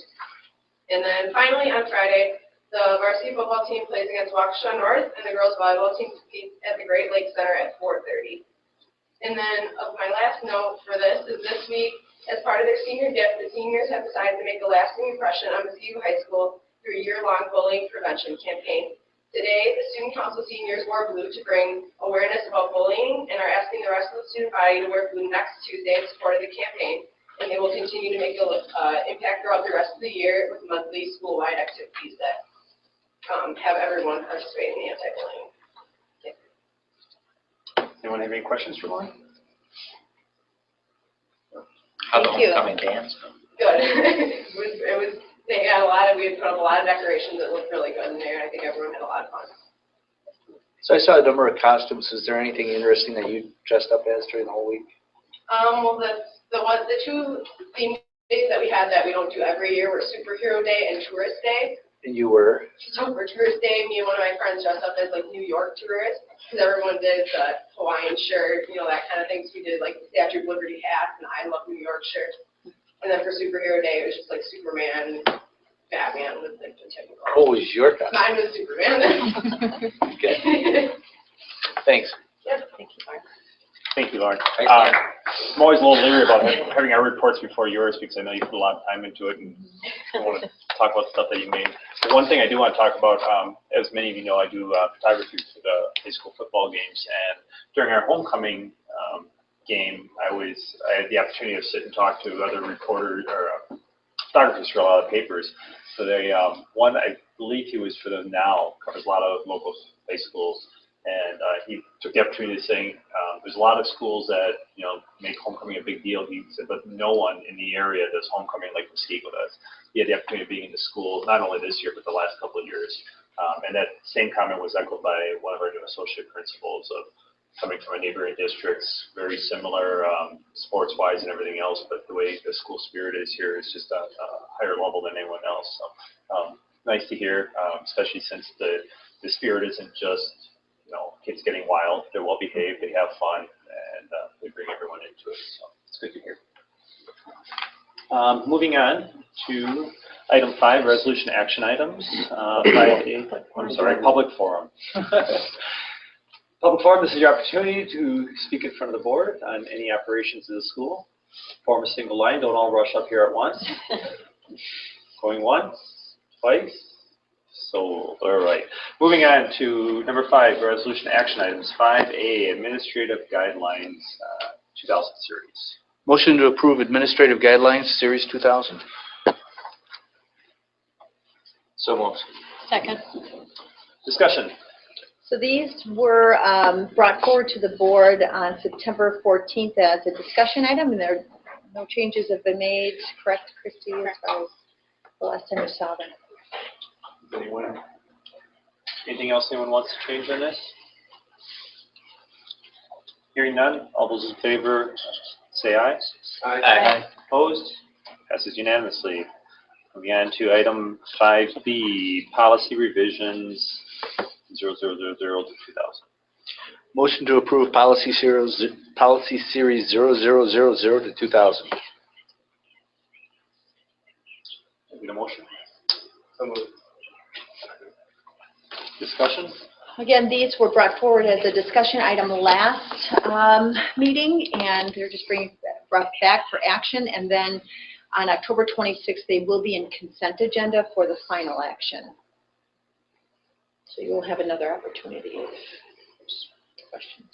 And then finally, on Friday, the varsity football team plays against Waukesha North, and the girls volleyball team competes at the Great Lakes Center at 4:30. And then my last note for this is this week, as part of their senior gift, the seniors have decided to make a lasting impression on Muskego High School through a year-long bullying prevention campaign. Today, the student council seniors wore blue to bring awareness about bullying and are asking the rest of the student body to wear blue next Tuesday in support of the campaign. And they will continue to make an impact throughout the rest of the year with monthly school-wide activities that have everyone participate in the anti-bullying. Anyone have any questions for Lauren? How Thank you. homecoming dance? Good. They had we had put up a lot of decorations that looked really good in there, and I think everyone had a lot of fun. So I saw a number of costumes. Is there anything interesting that you dressed up as during the whole week? Well, the two theme days that we had that we don't do every year were Superhero Day and Tourist Day. And you were? So for Tourist Day, me and one of my friends dressed up as like New York tourists, because everyone did the Hawaiian shirt, that kind of thing. So we did like the Statue of Liberty hats and I Love New York shirts. And then for Superhero Day, it was just like Superman, Batman with like the typical. What was your costume? Mine was Superman. Okay. Thanks. Yep. Thank you, Mark. Thank you, Lauren. Thanks, Lauren. I'm always a little leery about having our reports before yours because I know you put a lot of time into it and I want to talk about stuff that you made. But one thing I do want to talk about, as many of you know, I do photography for the high school football games, and during our homecoming game, I had the opportunity to sit and talk to other reporters or photographers for a lot of papers. So they, one, I believe he was for the Now, covers a lot of local high schools. And he took the opportunity to say, there's a lot of schools that, make homecoming a big deal. He said, but no one in the area does homecoming like Muskego does. He had the opportunity of being in the school, not only this year, but the last couple of years. And that same comment was echoed by one of our new associate principals of coming from a neighboring districts, very similar sports-wise and everything else, but the way the school spirit is here is just a higher level than anyone else. So nice to hear, especially since the spirit isn't just, kids getting wild. They're well behaved, they have fun, and they bring everyone into it. So it's good to hear. Moving on to item 5, resolution action items. 5A, I'm sorry, public forum. Public forum, this is your opportunity to speak in front of the board on any operations of the school. Form a single line, don't all rush up here at once. Going once, twice. So, all right. Moving on to number 5, resolution action items. 5A, administrative guidelines 2000 series. Motion to approve Administrative Guidelines, Series 2000. So moved. Second. Discussion. So these were brought forward to the board on September 14th as a discussion item, and no changes have been made, correct, Christy, as far as the last time you saw them? Anything else anyone wants to change on this? Hearing none, all those in favor say aye. Aye. Opposed? Passes unanimously. Moving on to item 5B, policy revisions 0000 to 2000. Motion to approve Policy Series 0000 to 2000. Need a motion? So moved. Discussion? Again, these were brought forward as a discussion item last meeting, and they're just brought back for action. And then on October 26th, they will be in consent agenda for the final action. So you will have another opportunity if there's questions.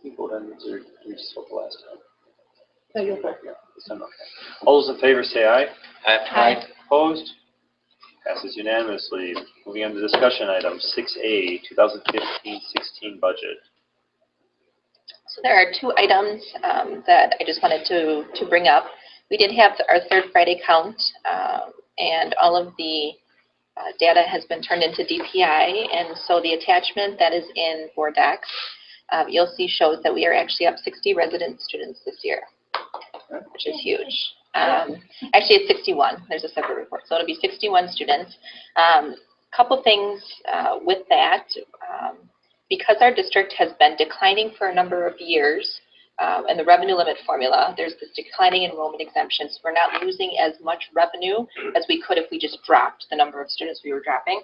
You vote on these or we just vote the last time? So you'll vote. Yeah, this time, okay. All those in favor say aye. Aye. Opposed? Passes unanimously. Moving on to discussion item 6A, 2015-16 budget. So there are 2 items that I just wanted to bring up. We did have our third Friday count, and all of the data has been turned into DPI, and so the attachment that is in board docs, you'll see shows that we are actually up 60 resident students this year, which is huge. Actually, it's 61. There's a separate report. So it'll be 61 students. Couple things with that. Because our district has been declining for a number of years, and the revenue limit formula, there's this declining enrollment exemption, so we're not losing as much revenue as we could if we just dropped the number of students we were dropping.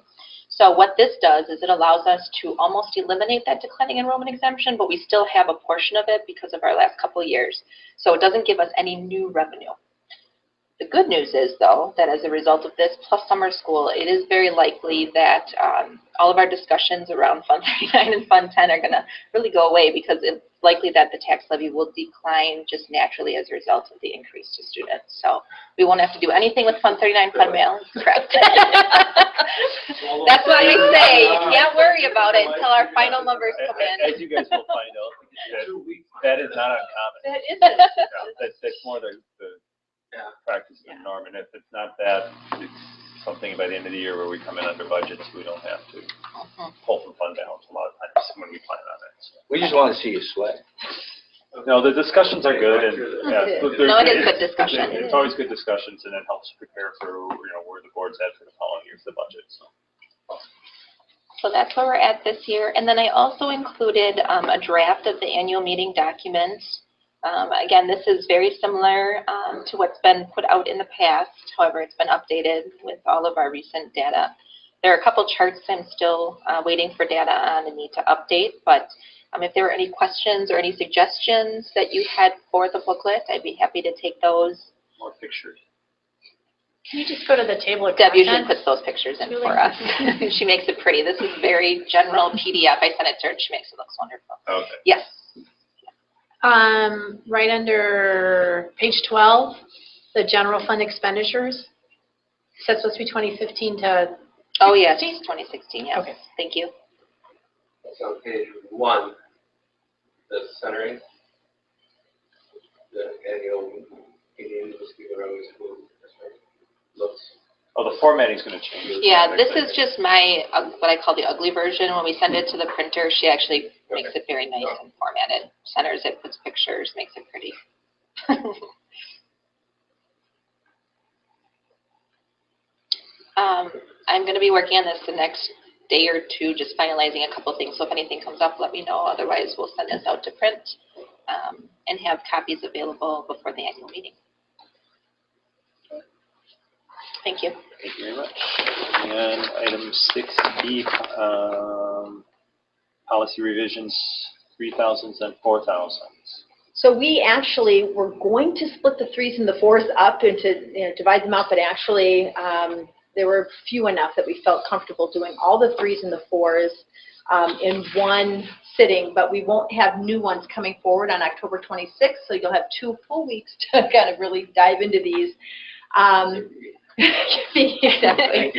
So what this does is it allows us to almost eliminate that declining enrollment exemption, but we still have a portion of it because of our last couple of years. So it doesn't give us any new revenue. The good news is, though, that as a result of this, plus summer school, it is very likely that all of our discussions around Fund 39 and Fund 10 are going to really go away, because it's likely that the tax levy will decline just naturally as a result of the increase to students. So we won't have to do anything with Fund 39 Fund balance. Correct. That's why we say you can't worry about it until our final numbers come in. As you guys will find out, that is not uncommon. That isn't. That's more the practice than norm, and if it's not that, it's something by the end of the year where we come in under budget, so we don't have to pull from fund balance a lot of times when we plan on it. So. We just want to see you sweat. No, the discussions are good, and No, it is good discussion. It's always good discussions, and it helps prepare for where the board's at for the following year for the budget. So that's where we're at this year, and then I also included a draft of the annual meeting documents. Again, this is very similar to what's been put out in the past. However, it's been updated with all of our recent data. There are a couple charts I'm still waiting for data on and need to update, but if there were any questions or any suggestions that you had for the booklet, I'd be happy to take those. More pictures. Can you just go to the table of Deb contents? usually puts those pictures in for us. She makes it pretty. This is very general PDF. I sent it to her and she makes it look wonderful. Okay. Yes. Right under page 12, the general fund expenditures. That's supposed to be 2015 to. Oh, yes, 2016, yes. Okay. Thank you. That's on page 1, the centering, the annual meeting, looks. Oh, the formatting's going to change. Yeah, this is just my, what I call the ugly version. When we send it to the printer, she actually makes it very nice and formatted. Centers it, puts pictures, makes it pretty. I'm going to be working on this the next day or two, just finalizing a couple things. So if anything comes up, let me know. Otherwise, we'll send this out to print and have copies available before the annual meeting. Thank you. Thank you very much. And item 6B, policy revisions, 3,000s and 4,000s. So we actually were going to split the 3s and the 4s up into, divide them out, but actually there were few enough that we felt comfortable doing all the 3s and the 4s in one sitting, but we won't have new ones coming forward on October 26th, so you'll have 2 full weeks to kind of really dive into these. Exactly.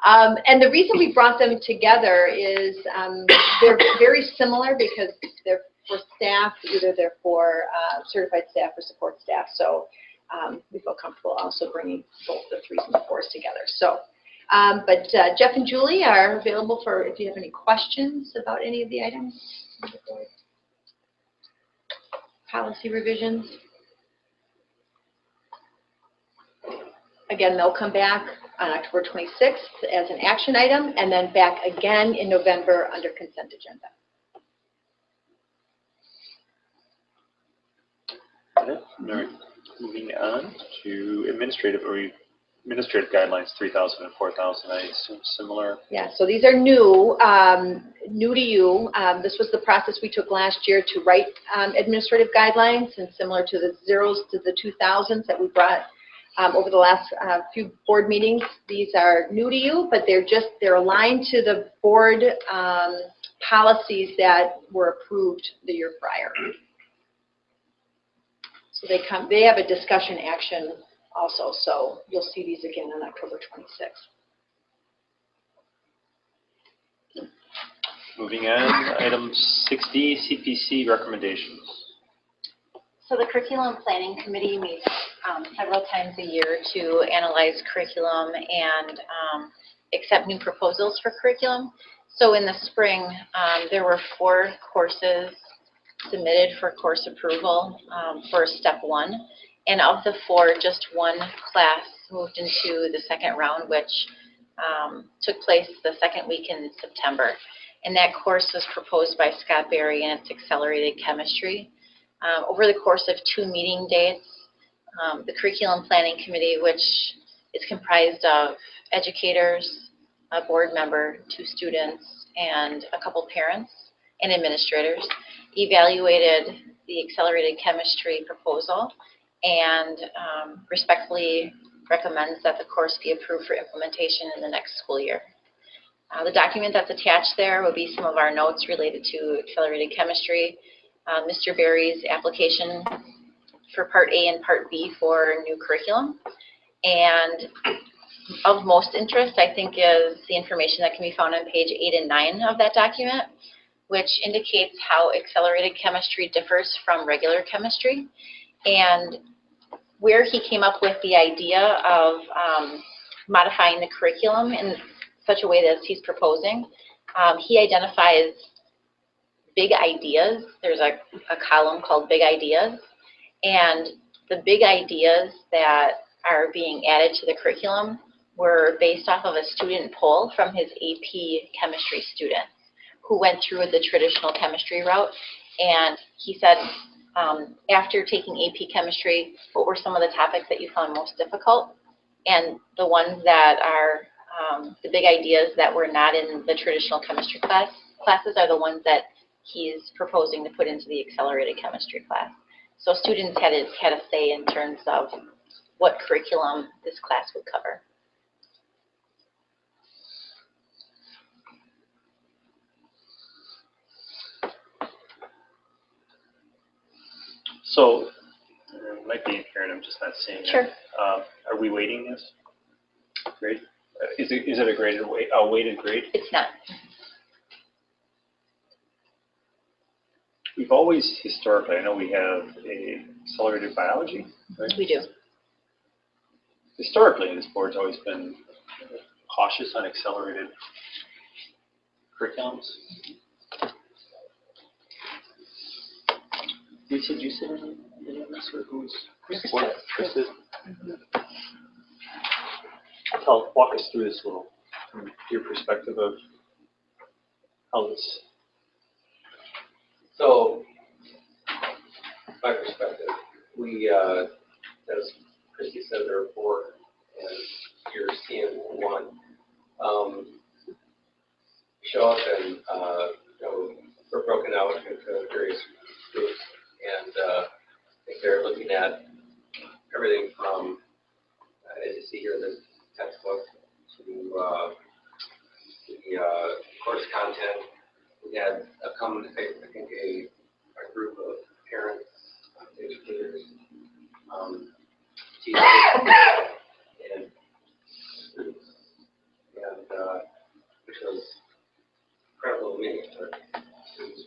And the reason we brought them together is they're very similar because they're for staff, either they're for certified staff or support staff. So we feel comfortable also bringing both the 3s and the 4s together. So, but Jeff and Julie are available for if you have any questions about any of the items. Policy revisions. Again, they'll come back on October 26th as an action item, and then back again in November under consent agenda. Moving on to administrative guidelines, 3,000 and 4,000. I assume similar. Yeah, so these are new, new to you. This was the process we took last year to write administrative guidelines, and similar to the 0s to the 2,000s that we brought over the last few board meetings. These are new to you, but they're aligned to the board policies that were approved the year prior. So they have a discussion action also, so you'll see these again on October 26th. Moving on, item 6D, CPC recommendations. So the Curriculum Planning Committee meets several times a year to analyze curriculum and accept new proposals for curriculum. So in the spring, there were 4 courses submitted for course approval for step 1. And of the 4, just 1 class moved into the second round, which took place the second week in September. And that course was proposed by Scott Berry, and it's accelerated chemistry. Over the course of 2 meeting dates, the Curriculum Planning Committee, which is comprised of educators, a board member, 2 students, and a couple parents and administrators, evaluated the accelerated chemistry proposal and respectfully recommends that the course be approved for implementation in the next school year. The document that's attached there will be some of our notes related to accelerated chemistry, Mr. Berry's application for Part A and Part B for new curriculum. And of most interest, I think, is the information that can be found on page 8 and 9 of that document, which indicates how accelerated chemistry differs from regular chemistry, and where he came up with the idea of modifying the curriculum in such a way that he's proposing. He identifies big ideas. There's a column called Big Ideas, and the big ideas that are being added to the curriculum were based off of a student poll from his AP chemistry students who went through the traditional chemistry route. And he said, after taking AP chemistry, what were some of the topics that you found most difficult? And the ones that are the big ideas that were not in the traditional chemistry classes are the ones that he's proposing to put into the accelerated chemistry class. So students had a say in terms of what curriculum this class would cover. So, it might be inherent, I'm just not seeing it. Sure. Are we weighting this grade? Is it a graded weighted grade? It's not. We've always, historically, I know we have a accelerated biology, right? We do. Historically, this board's always been cautious on accelerated curriculums. Lisa, did you sit in any of this, or who's? Chris did. Walk us through this a little, from your perspective of how this. So, my perspective, we, as Christy said, there are 4, and you're seeing 1. Show up and, we're broken out into various groups, and I think they're looking at everything from, as you see here, the textbook to the course content. We had I think a group of parents, educators, teachers, and students, and which was incredible to me. Students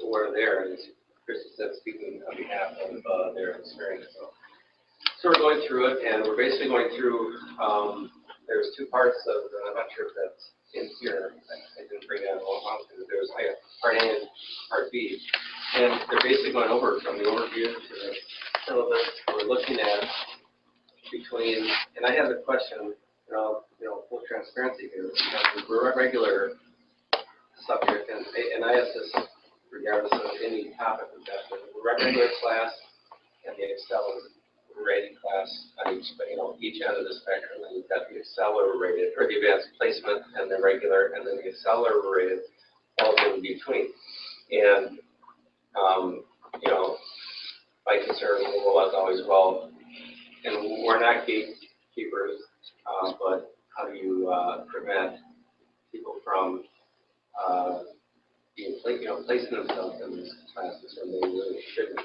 who were there, and Chris said, speaking on behalf of their experience. So we're going through it, and we're basically going through. There's 2 parts of the. I'm not sure if that's in here. I didn't bring that along because there's Part A and Part B, and they're basically going over from the overview to the syllabus. We're looking at between, and I have a question. Full transparency here. We're a regular subject, and I ask this regardless of any topic of that. But we're a regular class, and the accelerated class on each end of the spectrum. And you've got the accelerated or the advanced placement, and the regular, and then the accelerated falls in between. And my concern was always, well, and we're not gatekeepers, but how do you prevent people from being placing themselves in these classes when they really shouldn't?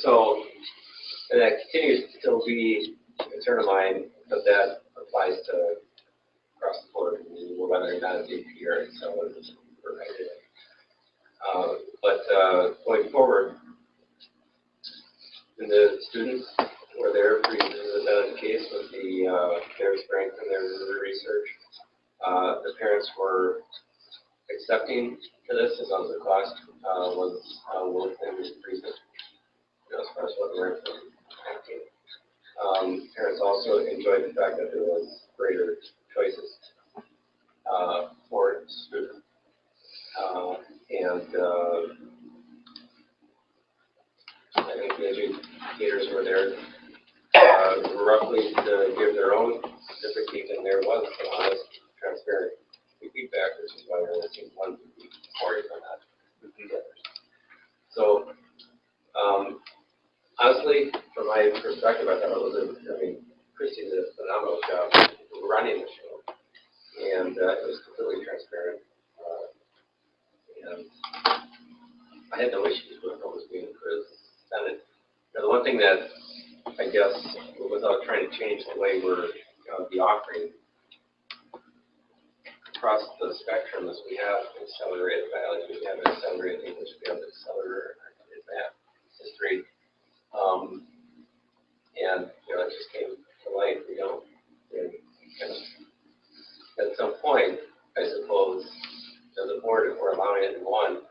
So that continues to still be a concern of mine, but that applies to across the board, whether or not it's AP or accelerated or negative. But going forward, and the students were there for the case with their experience and their research. The parents were accepting to this as long as the cost was within reason, as far as what we're asking. Parents also enjoyed the fact that there was greater choices for students. I think the educators were there roughly to give their own certificate, and there was some honest, transparent feedback, which is why I only seen one report on that with the others. So, honestly, from my perspective, I thought it was Christy did a phenomenal job running the show, and it was completely transparent. And I had no issues with what was being presented. Now, the one thing that I guess, without trying to change the way we're be offering across the spectrum, is we have accelerated biology, we have accelerated English, we have accelerated math, history, and it just came to light. We don't. At some point, I suppose, as a board, if we're allowing it in one,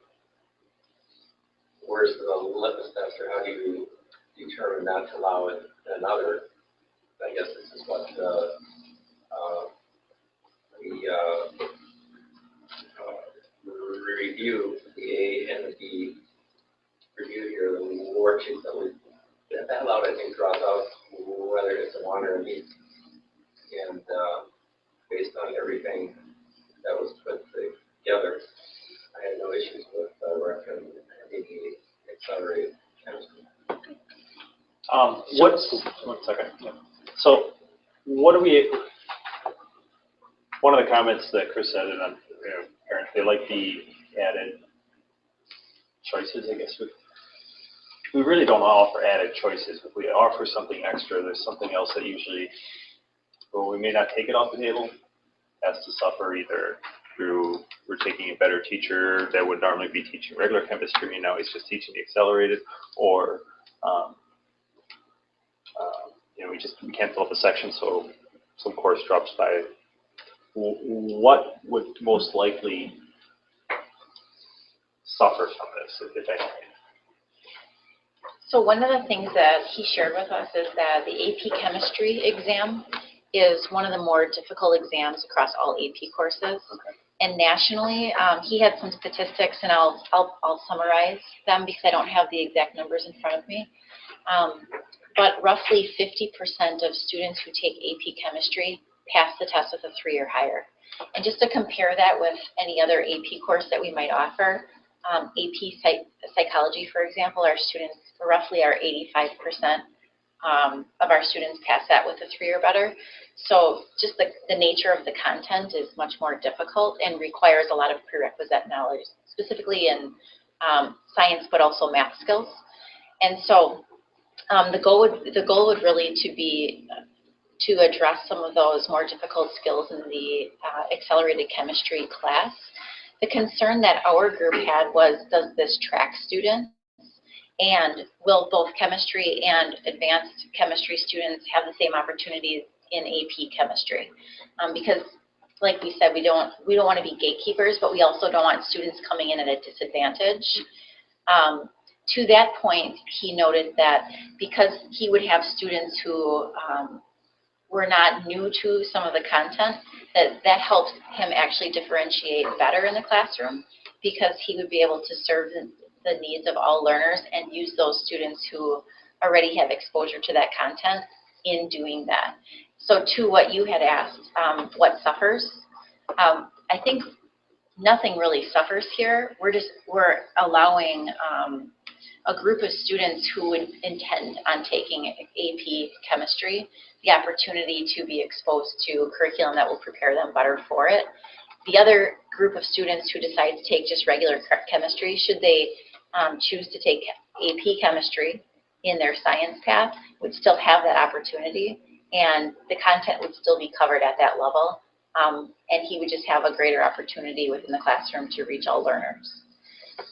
where's the litmus test, or how do you determine not to allow it in another? I guess this is what the review, the A and the B review here, the worksheets that allowed, I think, draws out whether it's a one or a B. And based on everything that was put together, I had no issues with recommending the accelerated chemistry. One second. So, one of the comments that Chris said, and parents, they like the added choices, I guess. We really don't offer added choices. If we offer something extra, there's something else that usually, well, we may not take it off the table, has to suffer either through we're taking a better teacher that would normally be teaching regular chemistry, and now he's just teaching the accelerated, or we can't fill up a section, so some course drops by. What would most likely suffer from this, if anything? So one of the things that he shared with us is that the AP Chemistry exam is one of the more difficult exams across all AP courses. Okay. And nationally, he had some statistics, and I'll summarize them because I don't have the exact numbers in front of me. But roughly 50% of students who take AP Chemistry pass the test with a 3 or higher. And just to compare that with any other AP course that we might offer, AP Psychology, for example, our students roughly are 85% of our students pass that with a 3 or better. So just the nature of the content is much more difficult and requires a lot of prerequisite knowledge, specifically in science, but also math skills. And so the goal would really to be to address some of those more difficult skills in the accelerated chemistry class. The concern that our group had was, does this track students? And will both chemistry and advanced chemistry students have the same opportunities in AP chemistry? Because, like we said, we don't want to be gatekeepers, but we also don't want students coming in at a disadvantage. To that point, he noted that because he would have students who were not new to some of the content, that helps him actually differentiate better in the classroom, because he would be able to serve the needs of all learners and use those students who already have exposure to that content in doing that. So to what you had asked, what suffers, I think nothing really suffers here. We're allowing a group of students who would intend on taking AP Chemistry the opportunity to be exposed to curriculum that will prepare them better for it. The other group of students who decide to take just regular chemistry, should they choose to take AP Chemistry in their science path, would still have that opportunity, and the content would still be covered at that level, and he would just have a greater opportunity within the classroom to reach all learners.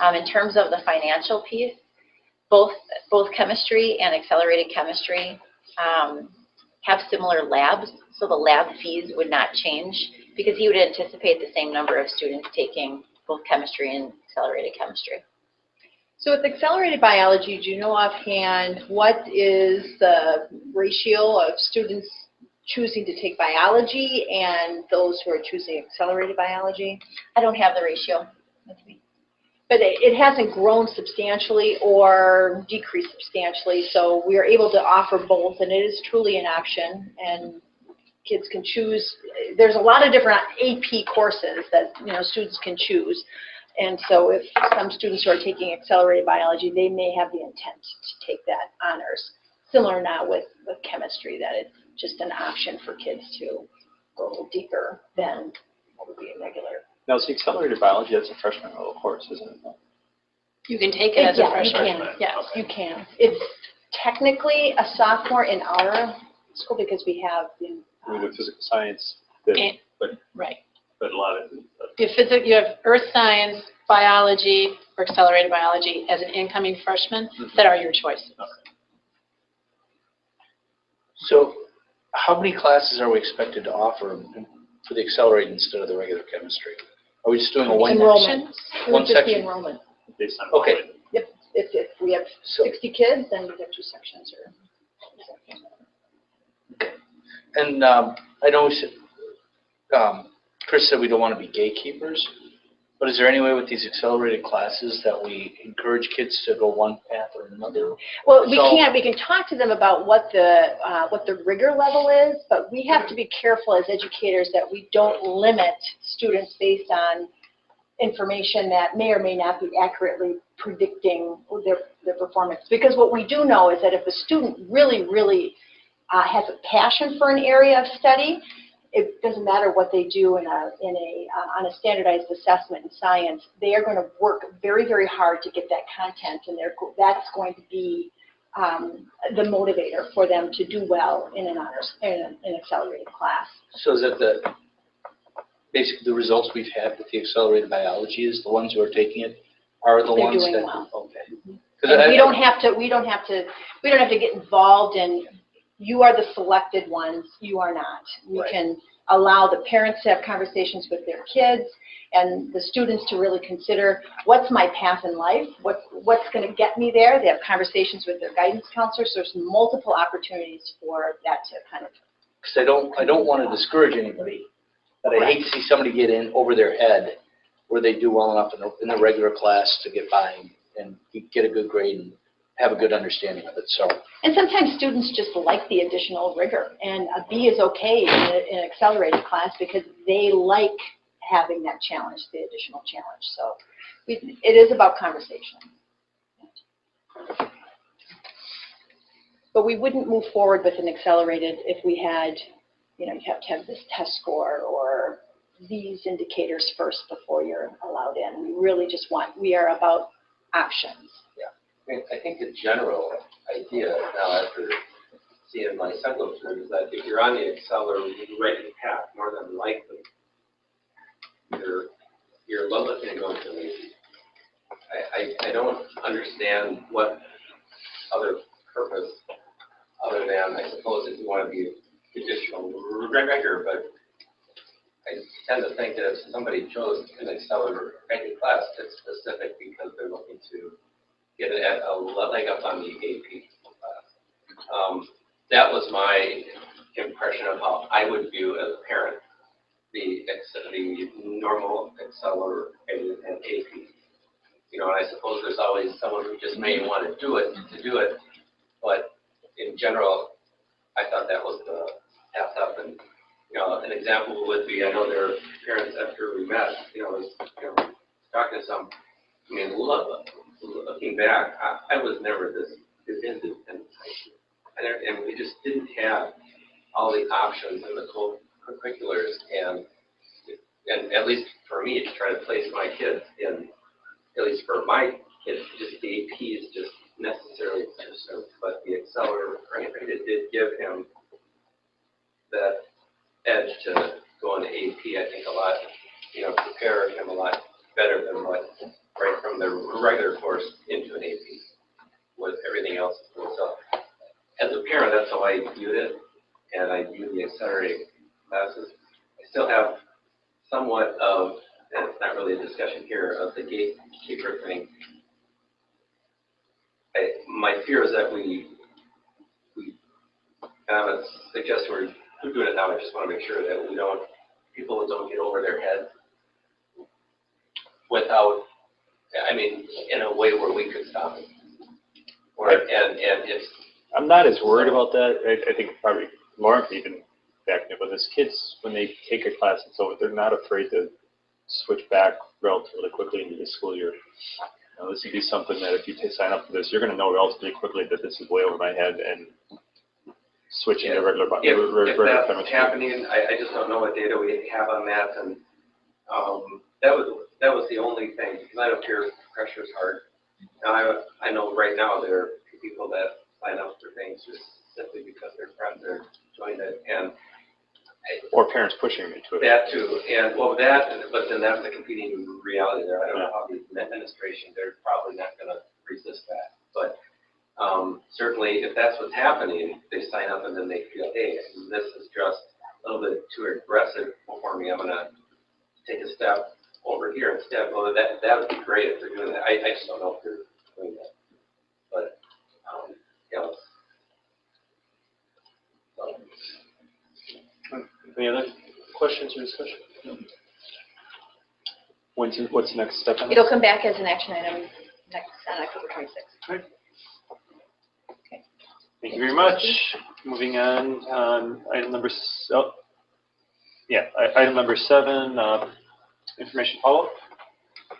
In terms of the financial piece, both chemistry and accelerated chemistry have similar labs, so the lab fees would not change, because he would anticipate the same number of students taking both chemistry and accelerated chemistry. So with accelerated biology, do you know offhand what is the ratio of students choosing to take biology and those who are choosing accelerated biology. I don't have the ratio with me. But it hasn't grown substantially or decreased substantially, so we are able to offer both, and it is truly an option, and kids can choose. There's a lot of different AP courses that, students can choose, and so if some students who are taking accelerated biology, they may have the intent to take that honors. Similar now with chemistry, that it's just an option for kids to go a little deeper than what would be a regular. Now, it's the accelerated biology, that's a freshman level course, isn't it? You can take it as a freshman. You can, yes, you can. It's technically a sophomore in our school because we have We do physical science, Right. but a lot of You have earth science, biology, or accelerated biology as an incoming freshman that are your choices. So how many classes are we expected to offer for the accelerated instead of the regular chemistry? Are we just doing a one enrollment. It one would just be section? enrollment. based on. Okay. Yep. If we have 60 kids, then we have 2 sections or. And I know we said, Chris said we don't want to be gatekeepers, but is there any way with these accelerated classes that we encourage kids to go one path or another? Well, we can't. We can talk to them about what the rigor level is, but we have to be careful as educators that we don't limit students based on information that may or may not be accurately predicting their performance. Because what we do know is that if a student really has a passion for an area of study, it doesn't matter what they do on a standardized assessment in science, they are going to work very, very hard to get that content, and that's going to be the motivator for them to do well in an accelerated class. So is that basically the results we've had with the accelerated biology is the ones who are taking it are the They're ones doing that well. okay. And we don't have to get involved in. You are the selected ones. You are not. We can allow the parents to have conversations with their kids and the students to really consider what's my path in life, what's going to get me there. They have conversations with their guidance counselors. So there's multiple opportunities for that to kind of. Because I don't want to discourage anybody, but I hate to see somebody get in over their head where they do well enough in the regular class to get by and get a good grade and have a good understanding of it. So. And sometimes students just like the additional rigor, and a B is okay in an accelerated class because they like having that challenge, the additional challenge. So it is about conversation. But we wouldn't move forward with an accelerated if we had, you have to have this test score or these indicators first before you're allowed in. We really just we are about options. I think the general idea now after seeing my son go through is that if you're on the accelerated path, more than likely, you're looking at going to the I don't understand what other purpose other than, I suppose, if you want to be additional rigor, but I tend to think that if somebody chose an accelerated class, it's specific because they're looking to get a leg up on the AP class. That was my impression of how I would view as a parent the normal accelerated and AP. And I suppose there's always someone who just may want to do it, but in general, I thought that was the path up. And an example would be, I know their parents after we met, was talking to some. I mean, looking back, I was never this into and we just didn't have all the options in the co-curriculars, and at least for me to try to place my kids in, at least for my kids, just the AP is just necessarily necessary, but the accelerated did give him that edge to go into AP, I think a lot, prepare him a lot better than what right from the regular course into an AP with everything else. So as a parent, that's how I viewed it, and I view the accelerated classes. I still have somewhat of, and it's not really a discussion here, of the gatekeeper thing. My fear is that we have a suggestion we're who's doing it now, I just want to make sure that people don't get over their heads without, I mean, in a way where we could stop it. And it's. I'm not as worried about that. I think probably Lauren could even back me up with this. Kids, when they take a class and so they're not afraid to switch back relatively quickly into the school year. This would be something that if you sign up for this, you're going to know relatively quickly that this is way over my head and switching to regular If that's happening, I just don't know what data we have on that, and that was the only thing, because I know peer pressure is hard. Now, I know right now there are people that sign up for things just simply because their friends are joining it, and or parents pushing me to it. That too, but then that's the competing reality there. I don't know how the administration, they're probably not going to resist that, but certainly if that's what's happening, they sign up and then they feel, hey, this is just a little bit too aggressive for me. I'm going to take a step over here instead. Well, that would be great if they're doing that. I just don't know if they're doing that, but Any other questions or discussion? No. What's the next step on It'll come back as an action item next on October 26th. Right. Okay. Thank you very much. Moving on, item number item number 7, information follow-up.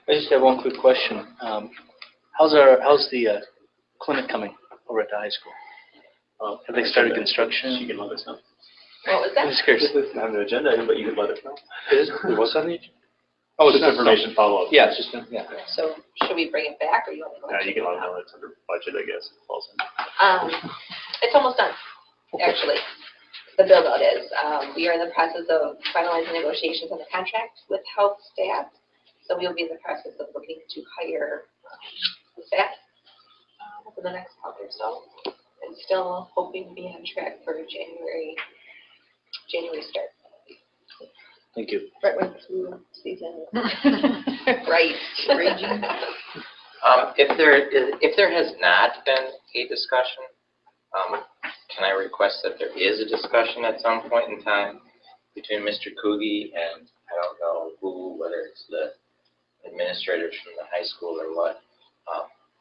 I just have one quick question. How's the clinic coming over at the high school? Have they started construction? She can let us know. What was that? I'm just curious. This is not on the agenda, but you can let us know. It was on the agenda? Oh, it's information follow-up. Yeah, it's just, yeah. So should we bring it back, or you want to go? You can let them know it's under budget, I guess. It falls in. It's almost done, actually. The build-out is. We are in the process of finalizing negotiations on the contract with health staff. So we'll be in the process of looking to hire the staff over the next month or so. And still hoping to be on track for January start. Thank you. Right when flu season. Right. Raging. If there has not been a discussion, can I request that there is a discussion at some point in time between Mr. Coogie and I don't know who, whether it's the administrators from the high school or what,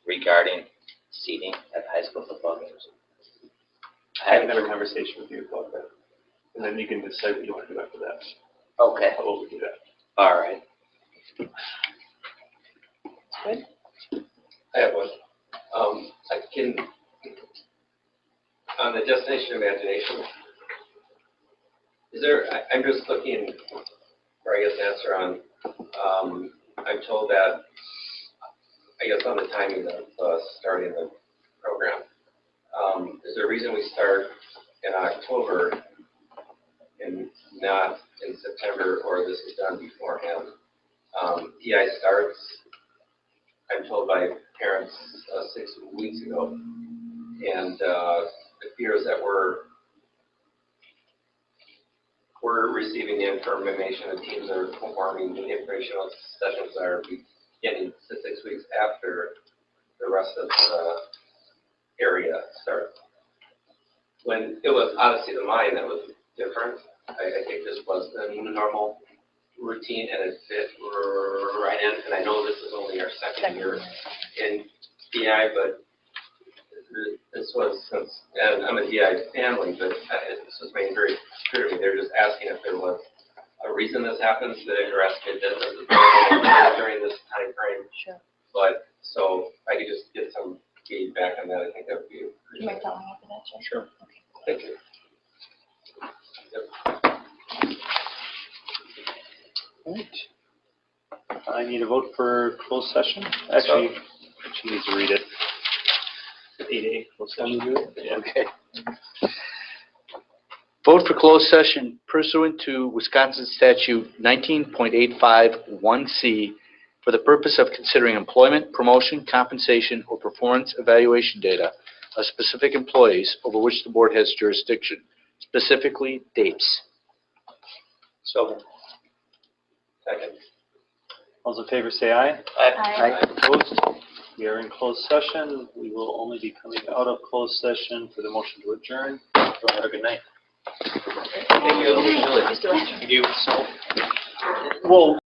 regarding seating at high school football games? I can have a conversation with you about that, and then you can decide what you want to do after that. Okay. How will we do that? All right. Good. I have one. On the destination imagination, I'm just looking for, I guess, an answer on, I'm told that, I guess, on the timing of starting the program. Is there a reason we start in October and not in September, or this is done beforehand? TI starts, I'm told by parents 6 weeks ago, and it appears that we're receiving the information, and teams are performing, the informational sessions are beginning 6 weeks after the rest of the area starts. When it was Odyssey to mine, that was different. I think this was the normal routine, and it fit right in. And I know this is only our second year in DI, but this was since, and I'm a DI family, but this was made very clear to me. They're just asking if there was a reason this happens, that interested businesses during this time frame. Sure. But so I could just get some feedback on that. I think that would be. You might tell me after that, Jeff? Sure. Okay. Thank you. All right. I need a vote for closed session. Actually, she needs to read it. 8A, closed session. Yeah. Okay. Vote for closed session pursuant to Wisconsin Statute 19.851C for the purpose of considering employment, promotion, compensation, or performance evaluation data of specific employees over which the board has jurisdiction, specifically dates. So. Second. All those in favor say aye. Aye. Opposed? We are in closed session. We will only be coming out of closed session for the motion to adjourn. Have a good night. Thank you. Use the restroom. Thank you. Well,